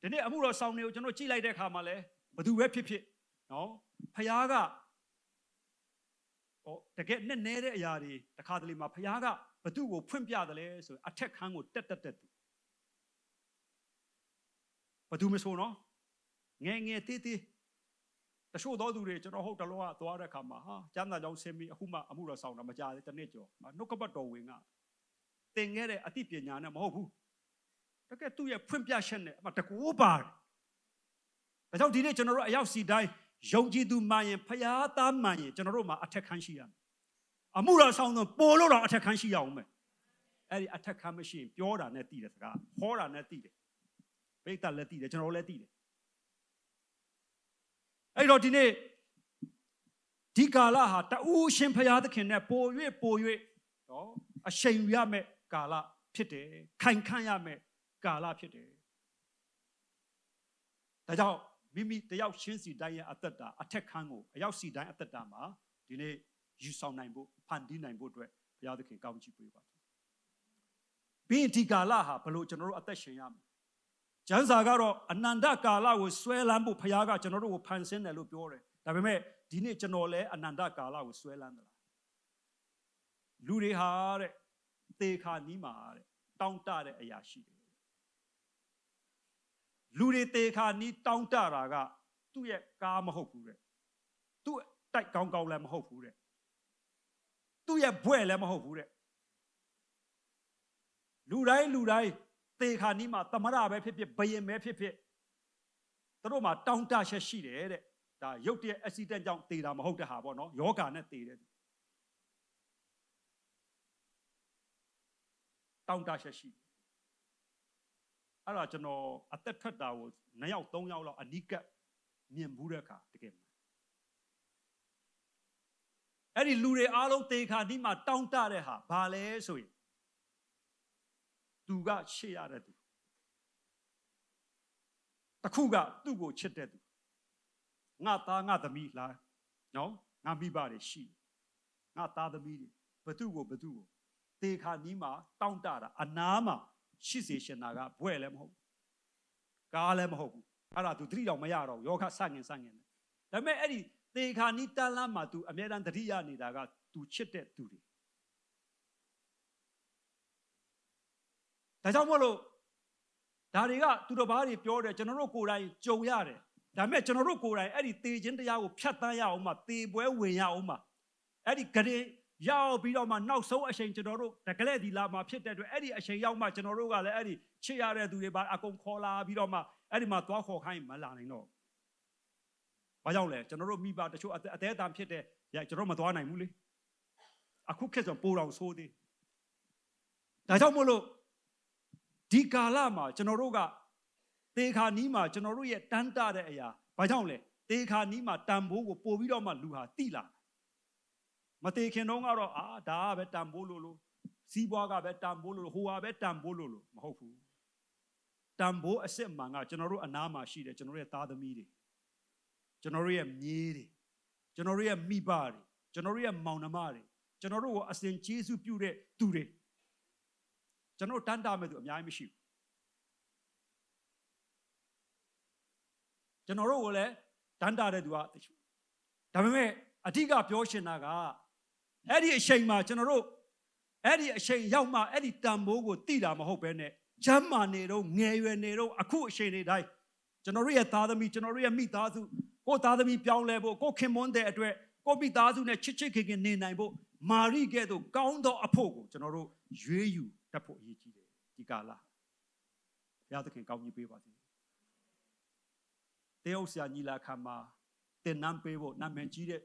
ဒီနေ့အမှုတော်ဆောင်တွေကိုကျွန်တော်ကြည့်လိုက်တဲ့အခါမှာလဲဘသူပဲဖြစ်ဖြစ်နော်ဖျားကတကယ်နဲ့နဲတဲ့အရာတွေတခါတလေမှာဖျားကဘသူကိုဖွင့်ပြတယ်လဲဆိုအထက်ခန်းကိုတက်သူဘသူမဆိုနော်ငယ်တေးတချို့သောသူတွေကျွန်တော်ဟုတ်တလောကသွားတဲ့အခါမှာဟာကျမ်းစာကြောင်းဆင်းပြီးအခုမှအမှုတော်ဆောင်တာမကြသေးတနေ့ကျော်နှုတ်ကပတ်တော်ဝင်ကသင်ခဲ့တဲ့အသိပညာနဲ့မဟုတ်ဘူးတကယ်သူ့ရဲ့ဖွင့်ပြချက်နဲ့တကူပါတယ်ဒါကြောင့်ဒီနေ့ကျွန်တော်တို့အရောက်စီတိုင်းယုံကြည်သူမှန်ရင်ဖျားသားမှန်ရင်ကျွန်တော်တို့မှာအထက်ခန်းရှိရမယ်အမှုတော်ဆောင်တော့ပို့လို့တော့အထက်ခန်းရှိရအောင်မယ် အဲ့ဒီအထက်ခံမရှိရင်ပြောတာနဲ့တည်တယ်စကားဟောတာနဲ့တည်တယ်ပိတ်သက်လည်းတည်တယ်ကျွန်တော်လည်းတည်တယ်အဲ့တော့ဒီနေ့ဒီကာလဟာတူးရှင်ဖရာသခင်နဲ့ပို၍နော်အရှိန်ရမယ်ကာလဖြစ်တယ်ခိုင်ခန့်ရမယ်ကာလဖြစ်တယ်ဒါကြောင့်မိမိတယောက်ချင်းစီတိုင်းရဲ့အသက်တာအထက်ခန်းကိုအယောက်စီတိုင်းအသက်တာမှာဒီနေ့ယူဆောင်နိုင်ဖို့ဖန်တီးနိုင်ဖို့အတွက်ဘုရားသခင်ကောင်းချီးပေးပါပြီးဒီကာလဟာဘလို့ကျွန်တော်တို့အသက်ရှင်ရမယ်ကျမ်းစာကတော့အနန္တကာလကိုဆွဲလန်းဖို့ဘုရားကကျွန်တော်တို့ကိုဖန်ဆင်းတယ်လို့ပြောတယ်ဒါပေမဲ့ဒီနေ့ကျွန်တော်လည်းအနန္တကာလကိုဆွဲလန်းသလားလူတွေဟာတဲ့သေခါနီးမှာတဲ့တောင်းတတဲ့အရာရှိတယ်လူတွေသေခါနီးတောင်းတတာကသူ့ရဲ့ကားမဟုတ်ဘူးတဲ့သူ့တိုက်ကောင်းကောင်းလည်းမဟုတ်ဘူးတဲ့သူ့ရဲ့ဘွဲ့လည်းမဟုတ်ဘူးတဲ့လူတိုင်းသေခါနီးမှာသမရပဲဖြစ်ဖြစ်ဘယင်ပဲဖြစ်ဖြစ်သူတို့မှာတောင်းတချက်ရှိတယ်တဲ့ဒါရုပ်တရက် accident ကြောင့်သေတာမဟုတ်တဲ့ဟာပေါ့နော်ယောဂါနဲ့သေတယ်တောင်းတချက်ရှိအဲ့ဒါကျွန်တော်အသက်ထွက်တာကို2ယောက်3ယောက်လောက်အနိကမြင်ဘူးတဲ့အခါတကယ်အဲ့ဒီလူတွေအားလုံးသေခါနီးမှာတောင်းတတဲ့ဟာဘာလဲဆိုရင်သူကချစ်ရတဲ့သူတခုကသူ့ကိုချစ်တဲ့သူငါသားငါသမီးလားနော်ငါမိဘတွေရှိငါသားသမီးတွေဘသူကိုသေခါနီးမှာတောင်းတတာအနားမှာရှိစေရှင်တာကဘွဲ့လည်းမဟုတ်ကားလည်းမဟုတ်ဘူးအဲ့ဒါ तू သတိတော်မရတော့ယောဂဆန့်ငင်ဒါပေမဲ့အဲ့ဒီသေခါနီးတန်းလမ်းမှာ तू အမြဲတမ်းသတိရနေတာက तू ချစ်တဲ့သူတွေဒါကြောင့်မို့လို့ဒါတွေကသူတော်ဘာတွေပြောတယ်ကျွန်တော်တို့ကိုယ်တိုင်ကြုံရတယ်ဒါပေမဲ့ကျွန်တော်တို့ကိုယ်တိုင်အဲ့ဒီသေခြင်းတရားကိုဖြတ်တန်းရအောင်မှသေပွဲဝင်ရအောင်မှအဲ့ဒီဂရေရောက်ပြီးတော့မှနောက်ဆုံးအချိန်ကျွန်တော်တို့တကယ်ဒီလာမှာဖြစ်တဲ့အတွက်အဲ့ဒီအချိန်ရောက်မှကျွန်တော်တို့ကလည်းအဲ့ဒီချစ်ရတဲ့သူတွေပါအကုန်ခေါ်လာပြီးတော့မှအဲ့ဒီမှာသွားခေါ်ခိုင်းမလာနိုင်တော့ဘာကြောင့်လဲကျွန်တော်တို့မိဘတချို့အသေးအတန်ဖြစ်တဲ့ကျွန်တော်မသွားနိုင်ဘူးလေအခုခေတ်ဆိုပိုးတော်ဆိုးသေးဒါကြောင့်မို့လို့ဒီကာလမှာကျွန်တော်တို့ကသေခါနီးမှာကျွန်တော်တို့ရဲ့တန်းတတဲ့အရာဘာကြောင့်လဲသေခါနီးမှာတန်ဖိုးကိုပို့ပြီးတော့မှလူဟာတိလာမသေးခင်တော့ကတော့ဒါကပဲတန်ဖိုးလို့စီးပွားကပဲတန်ဖိုးလို့ဟိုဟာပဲတန်ဖိုးလို့မဟုတ်ဘူးတန်ဖိုးအစစ်မှန်ကကျွန်တော်တို့အနားမှာရှိတယ်ကျွန်တော်တို့ရဲ့သားသမီးတွေကျွန်တော်တို့ရဲ့မြေးတွေကျွန်တော်တို့ရဲ့မိဘတွေကျွန်တော်တို့ရဲ့မောင်နှမတွေကျွန်တော်တို့ကိုအစဉ်ကျေးဇူးပြုတဲ့သူတွေကျွန်တော်တန်းတာမဲ့သူအများကြီးမရှိဘူးကျွန်တော်တို့ကိုလည်းတန်းတာတဲ့သူကဒါပေမဲ့အဓိကပြောရှင်တာကအဲ့ဒီအချိန်မှာကျွန်တော်တို့အဲ့ဒီအချိန်ရောက်မှအဲ့ဒီတန်ဖိုးကိုသိတာမဟုတ်ဘဲနဲ့ဂျမ်းမာနေတော့ငယ်ရွယ်နေတော့အခုအချိန်တွေတိုင်းကျွန်တော်တို့ရဲ့သားသမီးကျွန်တော်တို့ရဲ့မိသားစုကိုသားသမီးပြောင်းလဲဖို့ကိုခင်မွန်းတဲ့အတွက်ကိုမိသားစုနဲ့ချစ်ခင်နေနိုင်ဖို့မာရိကဲ့သို့ကောင်းသောအဖို့ကိုကျွန်တော်တို့ရွေးယူတတ်ဖို့အရေးကြီးတယ်ဒီကာလဘုရားသခင်ကောင်းကြီးပေးပါစေတေယုတ်ဆရာညီလာခံမှာတင်နန်းပေးဖို့နာမည်ကြီးတဲ့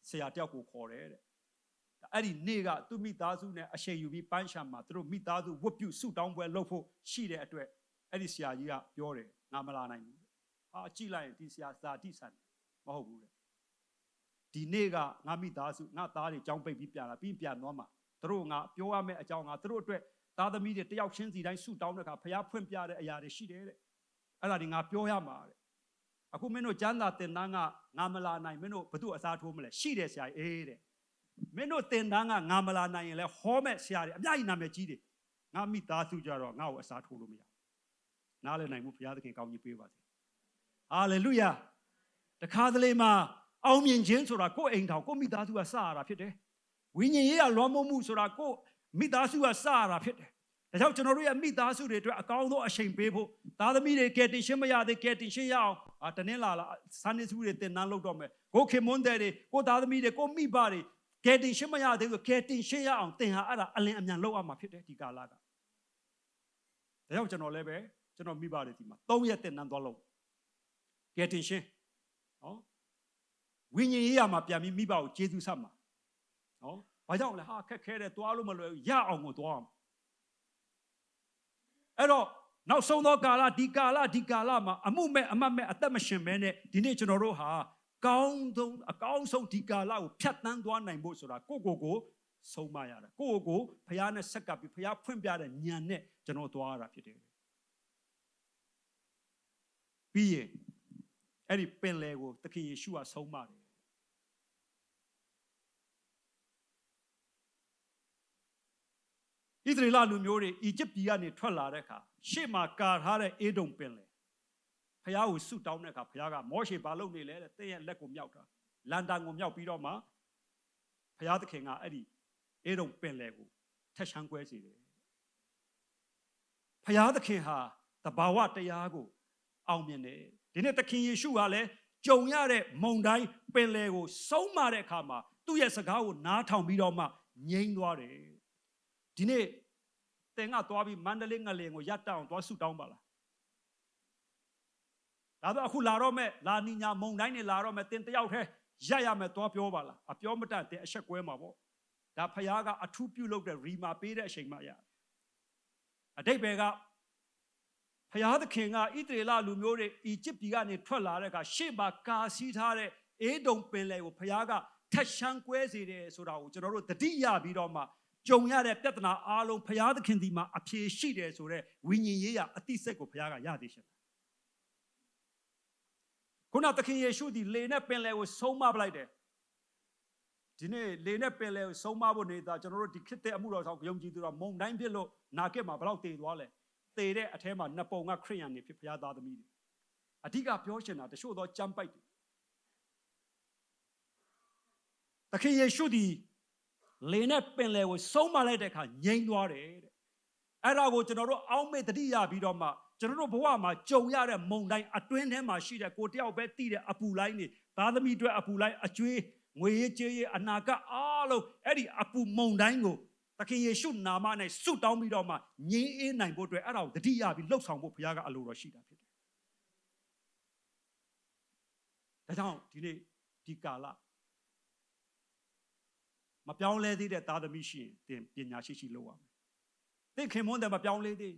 ဆရာတယောက်ကိုခေါ်တယ်တဲ့အဲ့ဒီနေ့ကသူ့မိသားစုနဲ့အရှိန်ယူပြီးပန်းချံမှာသူတို့မိသားစုဝတ်ပြုဆုတောင်းပွဲလုပ်ဖို့ရှိတဲ့အတွက်အဲ့ဒီဆရာကြီးကပြောတယ်ငါမလာနိုင်ဘူးကြည့်လိုက်ရင်ဒီဆရာဇာတိဆန်မဟုတ်ဘူးတဲ့ဒီနေ့ကငါမိသားစုငါသားတွေကြောင်းပိတ်ပြီးပြန်လာပြီးပြန်သွားမှာသူတို့ငါပြောရမယ့်အကြောင်းငါသူတို့အတွက်သားသမီးတွေတယောက်ချင်းစီတိုင်းဆုတောင်းတဲ့အခါဖျားဖွင့်ပြတဲ့အရာတွေရှိတယ်တဲ့အဲ့ဒါတွေငါပြောရမှာတဲ့အခုမင်းတို့ကျမ်းစာသင်တန်းကငါမလာနိုင်မင်းတို့ဘသူအစားထိုးမလဲရှိတယ်ဆရာအေးတဲ့မင်းတို့သင်တန်းကငါမလာနိုင်ရင်လဲဟောမဲ့ဆရာတွေအများကြီးနာမည်ကြီးတယ်ငါမိသားစုကြတော့ငါ့ကိုအစားထိုးလို့မရနားလည်နိုင်မှုဘုရားသခင်ကောင်းကြီးပေးပါစေဟာလေလုယာတခါတလေမှာအောင်မြင်ခြင်းဆိုတာကိုယ့်အိမ်ထောင်ကိုယ့်မိသားစုကစရတာဖြစ်တယ်ဝိညာဉ်ရေးကလွှမ်းမိုးမှုဆိုတာကိုယ့်မိသားစုကစရတာဖြစ်တယ်ဒါကြောင့်ကျွန်တော်တို့ရဲ့မိသားစုတွေအတွက်အကောင်းဆုံးအချိန်ပေးဖို့သားသမီးတွေကယ်တင်ရှင်းမရသေးကယ်တင်ရှင်းရအောင်တနင်္လာဆန်းနေစုတွေတင်နန်းလုပ်တော့မယ်ကိုခင်မွန်းတဲ့တွေကိုသားသမီးတွေကိုမိဘတွေကယ်တင်ရှင်းမရသေးဘူးကယ်တင်ရှင်းရအောင်သင်ဟာအဲ့ဒါအလင်းအမြန်လုပ်ရမှာဖြစ်တယ်ဒီကာလကဒါကြောင့်ကျွန်တော်လည်းပဲကျွန်တော်မိဘတွေဒီမှာ3ရက်တင်နန်းသွားလို့ကယ်တင်ရှင်းနော်ဝိညာဉ်ရေးရမှာပြန်ပြီးမိဘကိုကျေးဇူးဆက်မှာနော်ဘာကြောင့်လဲခက်ခဲတယ်သွားလို့မလွယ်ဘူးရအောင်ကိုသွားအောင် အဲ့တော့နောက်ဆုံးသောကာလဒီကာလမှာအမှုမဲ့အမတ်မဲ့အသက်မရှင်ဘဲနဲ့ဒီနေ့ကျွန်တော်တို့ဟာအကောင်းဆုံးဒီကာလကိုဖြတ်တန်းသွားနိုင်ဖို့ဆိုတာကိုဆုံးမရတာကိုဖခင်နဲ့ဆက်ကပ်ပြီးဖခင်ဖွင့်ပြတဲ့ဉာဏ်နဲ့ကျွန်တော်သွားရတာဖြစ်တယ်ပြီးရင်အဲ့ဒီပင်လယ်ကိုသခင်ယေရှုကဆုံးမတယ်ဣသရေလလူမျိုးတွေအီဂျစ်ပြည်ကနေထွက်လာတဲ့အခါရှေ့မှာကာထားတဲ့အေဒုံပင်လယ်ဖခင်ကိုဆုတောင်းတဲ့အခါဖခင်ကမောရှေဘာလုပ်နေလဲတဲ့တင်းရဲ့လက်ကိုမြောက်တာလန်တန်ကိုမြောက်ပြီးတော့မှဖခင်သခင်ကအဲ့ဒီအေဒုံပင်လယ်ကိုထက်ရှမ်းကွဲစေတယ်ဖခင်သခင်ဟာတဘာဝတရားကိုအောင်မြင်တယ်ဒီနေ့သခင်ယေရှုကလည်းကြုံရတဲ့မုန်တိုင်းပင်လယ်ကိုဆုံးမတဲ့အခါမှာသူ့ရဲ့စကားကိုနားထောင်ပြီးတော့မှငြိမ်းသွားတယ်ဒီနေ့သင်ကသွားပြီးမန္တလေးငလင်ကိုရပ်တအောင်သွားဆုတောင်းပါလားဒါတော့အခုလာတော့မဲ့လာနီညာမုန်တိုင်းနေလာတော့မဲ့သင်တယောက်တည်းရပ်ရမယ်သွားပြောပါလားအပြောမတတ်တဲ့အဆက်ကွဲမှာပေါ့ဒါဖခင်ကအထူးပြုလုပ်တဲ့ရီမာပေးတဲ့အချိန်မှရအတိတ်ဘယ်ကဖခင်သခင်ကဣသရေလလူမျိုးတွေအီဂျစ်ပြည်ကနေထွက်လာတဲ့အခါရှေ့မှာကာစီးထားတဲ့အေဒုံပင်လယ်ကိုဖခင်ကထက်ရှမ်းကွဲစေတယ်ဆိုတာကိုကျွန်တော်တို့သတိရပြီးတော့မှကြုံရတဲ့ပြဿနာအားလုံးဖခင်သခင်ဒီမှာအဖြေရှိတယ်ဆိုတော့ဝိညာဉ်ရေးရအတိစိတ်ကိုဖခင်ကရသေးရှင်ခုနသခင်ယေရှုဒီလေနဲ့ပင်လယ်ကိုဆုံးမပလိုက်တယ်ဒီနေ့လေနဲ့ပင်လယ်ကိုဆုံးမဖို့နေတာကျွန်တော်တို့ဒီခေတ်တဲ့အမှုတော်ဆောင်ယုံကြည်သူတော်မုန်တိုင်းဖြစ်လို့နာကစ်မှာဘယ်လောက်တည်သွားလဲတည်တဲ့အထဲမှာနှစ်ပုံကခရိယန်တွေဖြစ်ဖခင်သားသမီးတွေအဓိကပြောချင်တာတချို့သောကြမ်းပိုက်တယ်သခင်ယေရှုဒီလေနဲ့ပင်လယ်ကိုဆုံးမလိုက်တဲ့အခါငြိမ်းသွားတယ်တဲ့အဲ့ဒါကိုကျွန်တော်တို့အောက်မေ့တတိယပြီးတော့မှကျွန်တော်တို့ဘဝမှာကြုံရတဲ့မုန်တိုင်းအတွင်းထဲမှာရှိတဲ့ကိုတယောက်ပဲသိတဲ့အပူလိုင်းတွေသားသမီးတွေအပူလိုင်းအကျွေးငွေရေးကြေးရေးအနာဂတ်အားလုံးအဲ့ဒီအပူမုန်တိုင်းကိုသခင်ယေရှုနာမ၌ဆုတောင်းပြီးတော့မှငြိမ်းအေးနိုင်ဖို့အတွက်အဲ့ဒါကိုတတိယပြီးလှုပ်ဆောင်ဖို့ဘုရားကအလိုတော်ရှိတာဖြစ်တယ်ဒါကြောင့်ဒီနေ့ဒီကာလမပြောင်းလဲသေးတဲ့သားသမီးရှိရင်သင်ပညာရှိလုပ်ရမယ်သင်ခင်မွန်းတယ်မပြောင်းလဲသေး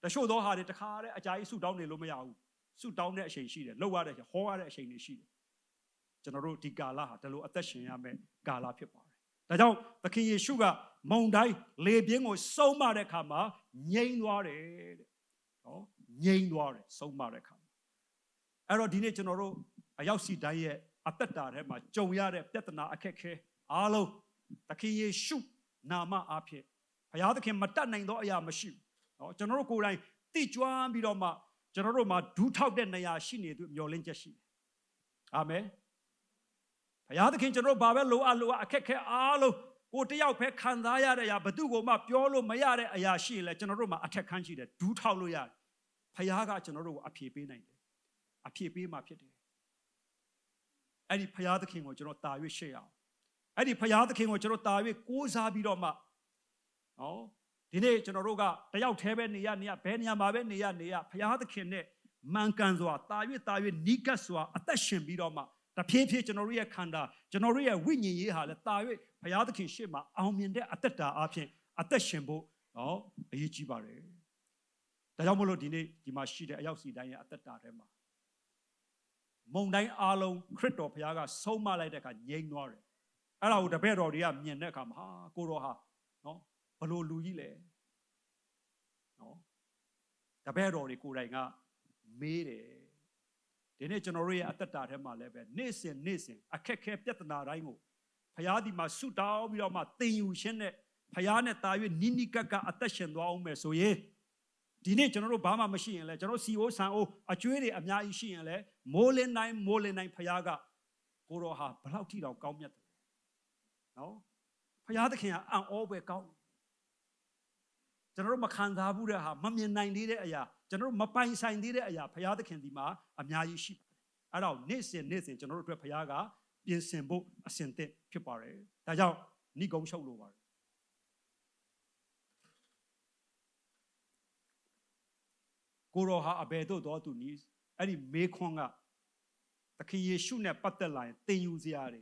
တချို့သောဟာတွေတခါတည်းအကြာကြီးဆုတောင်းနေလို့မရဘူးဆုတောင်းတဲ့အချိန်ရှိတယ်လှုပ်ရတဲ့အချိန်ဟောရတဲ့အချိန်တွေရှိတယ်ကျွန်တော်တို့ဒီကာလဟာဒီလိုအသက်ရှင်ရမယ်ကာလဖြစ်ပါတယ်ဒါကြောင့်သခင်ယေရှုကမုန်တိုင်းလေပြင်းကိုဆုံးမတဲ့အခါမှာငြိမ်းသွားတယ်တဲ့နော်ငြိမ်းသွားတယ်ဆုံးမတဲ့အခါအဲ့တော့ဒီနေ့ကျွန်တော်တို့အရောက်စီတိုင်းရဲ့အသက်တာထဲမှာကြုံရတဲ့ပြဿနာအခက်အခဲအားလုံးသခင်ယေရှုနာမအားဖြင့်ဘုရားသခင်မတတ်နိုင်သောအရာမရှိဘူးเนาะကျွန်တော်တို့ကိုယ်တိုင်သိကျွမ်းပြီးတော့မှကျွန်တော်တို့မှာဒူးထောက်တဲ့နေရာရှိနေသူမျှော်လင့်ချက်ရှိတယ်အာမင်ဘုရားသခင်ကျွန်တော်တို့ဘာပဲလိုအပ်အခက်ခဲအားလုံးကိုတယောက်ပဲခံစားရတဲ့အရာဘသူကိုမှပြောလို့မရတဲ့အရာရှိရင်လည်းကျွန်တော်တို့မှာအထက်ခန်းရှိတယ်ဒူးထောက်လို့ရတယ်ဘုရားကကျွန်တော်တို့ကိုအဖြေပေးနိုင်တယ်အဖြေပေးမှာဖြစ်တယ်အဲ့ဒီဘုရားသခင်ကိုကျွန်တော်တာ၍ရှေ့အောင်အဲ့ဒီဘုရားသခင်ကိုကျွန်တော်တာ၍ကိုးစားပြီးတော့မှနော်ဒီနေ့ကျွန်တော်တို့ကတယောက်တည်းပဲနေရဘယ်နေရာမှာပဲနေရဘုရားသခင်နဲ့မှန်ကန်စွာတာ၍နီးကပ်စွာအသက်ရှင်ပြီးတော့မှတဖြည်းဖြည်းကျွန်တော်တို့ရဲ့ခန္ဓာကျွန်တော်တို့ရဲ့ဝိညာဉ်ရေးဟာလည်းတာ၍ဘုရားသခင်ရှေ့မှာအောင်မြင်တဲ့အသက်တာအပြင်အသက်ရှင်ဖို့နော်အရေးကြီးပါတယ်ဒါကြောင့်မလို့ဒီနေ့ဒီမှာရှိတဲ့အရောက်စီတိုင်းရဲ့အသက်တာထဲမှာမုန်တိုင်းအားလုံးခရစ်တော်ဘုရားကဆုံးမလိုက်တဲ့အခါငြိမ်းသွားတယ်အဲ့ဒါကိုတပည့်တော်တွေကမြင်တဲ့အခါမှာဟာကိုတော်ဟာနော်ဘလို့လူကြီးလဲနော်တပည့်တော်တွေကိုယ်တိုင်ကမေးတယ်ဒီနေ့ကျွန်တော်တို့ရဲ့အသက်တာထဲမှာလည်းပဲနေ့စဉ်အခက်ခဲပြဿနာတိုင်းကိုဘုရားဒီမှာဆုတောင်းပြီးတော့မှသင်ယူခြင်းနဲ့ဘုရားနဲ့တာ၍နိနိကပ်ကအသက်ရှင်သွားအောင်မယ်ဆိုရင်ဒီနေ့ကျွန်တော်တို့ဘာမှမရှိရင်လဲကျွန်တော်စီအိုးဆန်အိုးအကျွေးတွေအများကြီးရှိရင်လဲမိုးလင်းတိုင်းဘုရားကကိုတော်ဟာဘလောက်ထိတောင်ကောင်းမြတ်တယ်နော်ဘုရားသခင်ကအံ့ဩပဲကောင်းကျွန်တော်တို့မခံစားဘူးတဲ့ဟာမမြင်နိုင်သေးတဲ့အရာကျွန်တော်တို့မပိုင်ဆိုင်သေးတဲ့အရာဘုရားသခင်ဒီမှာအများကြီးရှိပါတယ်အဲ့တော့နေ့စဉ်ကျွန်တော်တို့အတွက်ဘုရားကပြင်ဆင်ဖို့အစဉ်သင့်ဖြစ်ပါတယ်ဒါကြောင့်ဏိဂုံးချုပ်လိုပါတယ်ကိုရောဟာအဘယ်သို့တော်သူနီးအဲ့ဒီမေခွန်းကသခင်ယေရှုနဲ့ပတ်သက်လာရင်သင်ယူစရာတွေ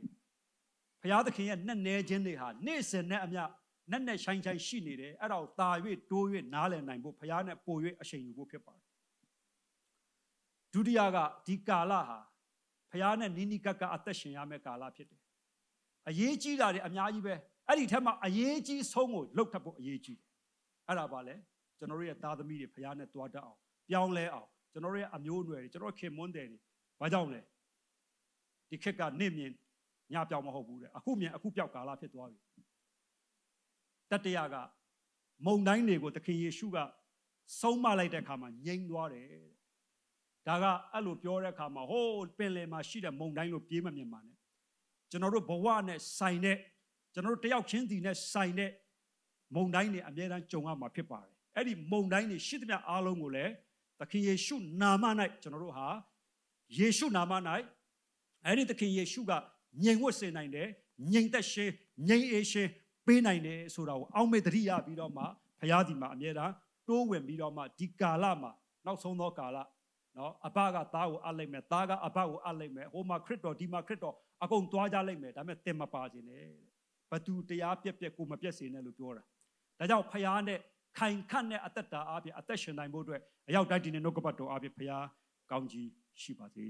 ဘုရားသခင်ရဲ့နှက်နဲခြင်းတွေဟာနေ့စဉ်နဲ့အမျှ နက်နဲ့ဆိုင်ဆိုင်ရှိနေတယ်အဲ့ဒါကိုတာ၍တိုး၍နားလည်နိုင်ဖို့ဘုရားနဲ့ပို့၍အချိန်ယူဖို့ဖြစ်ပါတယ်ဒုတိယကဒီကာလဟာဘုရားနဲ့နီးနီးကပ်ကပ်အသက်ရှင်ရမယ့်ကာလဖြစ်တယ်အရေးကြီးတာတွေအများကြီးပဲအဲ့ဒီထက်မှအရေးကြီးဆုံးကိုလှုပ်ထပ်ဖို့အရေးကြီးတယ်အဲ့ဒါပါလေကျွန်တော်တို့ရဲ့သားသမီးတွေဘုရားနဲ့တွားတတ်အောင်ပြောင်းလဲအောင်ကျွန်တော်တို့ရဲ့အမျိုးအနွယ်တွေကျွန်တော်ခင်မွန်းတယ်တွေဘာကြောင့်လဲဒီခေတ်ကနေမြင်ညပြောင်းမဟုတ်ဘူးတဲ့အခုမြင်အခုပြောက်ကာလဖြစ်သွားပြီတတိယကမုန်တိုင်းတွေကိုသခင်ယေရှုကဆုံးမလိုက်တဲ့အခါမှာငြိမ်သွားတယ်ဒါကအဲ့လိုပြောတဲ့အခါမှာဟိုးပင်လယ်မှာရှိတဲ့မုန်တိုင်းလို့ပြေးမမြင်ပါနဲ့ကျွန်တော်တို့ဘဝနဲ့ဆိုင်တဲ့ကျွန်တော်တို့တယောက်ချင်းစီနဲ့ဆိုင်တဲ့မုန်တိုင်းတွေအများအားကြုံရမှာဖြစ်ပါတယ်အဲ့ဒီမုန်တိုင်းတွေရှိသမျှအားလုံးကိုလည်းသခင်ယေရှုနာမ၌ကျွန်တော်တို့ဟာယေရှုနာမ၌အဲ့ဒီသခင်ယေရှုကငြိမ်ဝတ်စေနိုင်တယ်ငြိမ်သက်ခြင်းငြိမ်အေးခြင်းပေးနိုင်တယ်ဆိုတာကိုအောက်မေ့သတိရပြီးတော့မှဘုရားဒီမှာအမြဲတမ်းတိုးဝင်ပြီးတော့မှဒီကာလမှာနောက်ဆုံးသောကာလနော်အဘကသားကိုအပ်လိုက်မယ်သားကအဘကိုအပ်လိုက်မယ်ဟိုမှာခရစ်တော်ဒီမှာခရစ်တော်အကုန်သွားကြလိုက်မယ်ဒါပေမဲ့သင်မပါစေနဲ့ဘသူတရားပြက်ပြက်ကိုမပြက်စေနဲ့လို့ပြောတာဒါကြောင့်ဘုရားနဲ့ခိုင်ခန့်တဲ့အသက်တာအပြင်အသက်ရှင်နိုင်ဖို့အတွက်အရောက်တိုင်းဒီနေ့နှုတ်ကပတ်တော်အပြင်ဘုရားကောင်းကြီးရှိပါစေ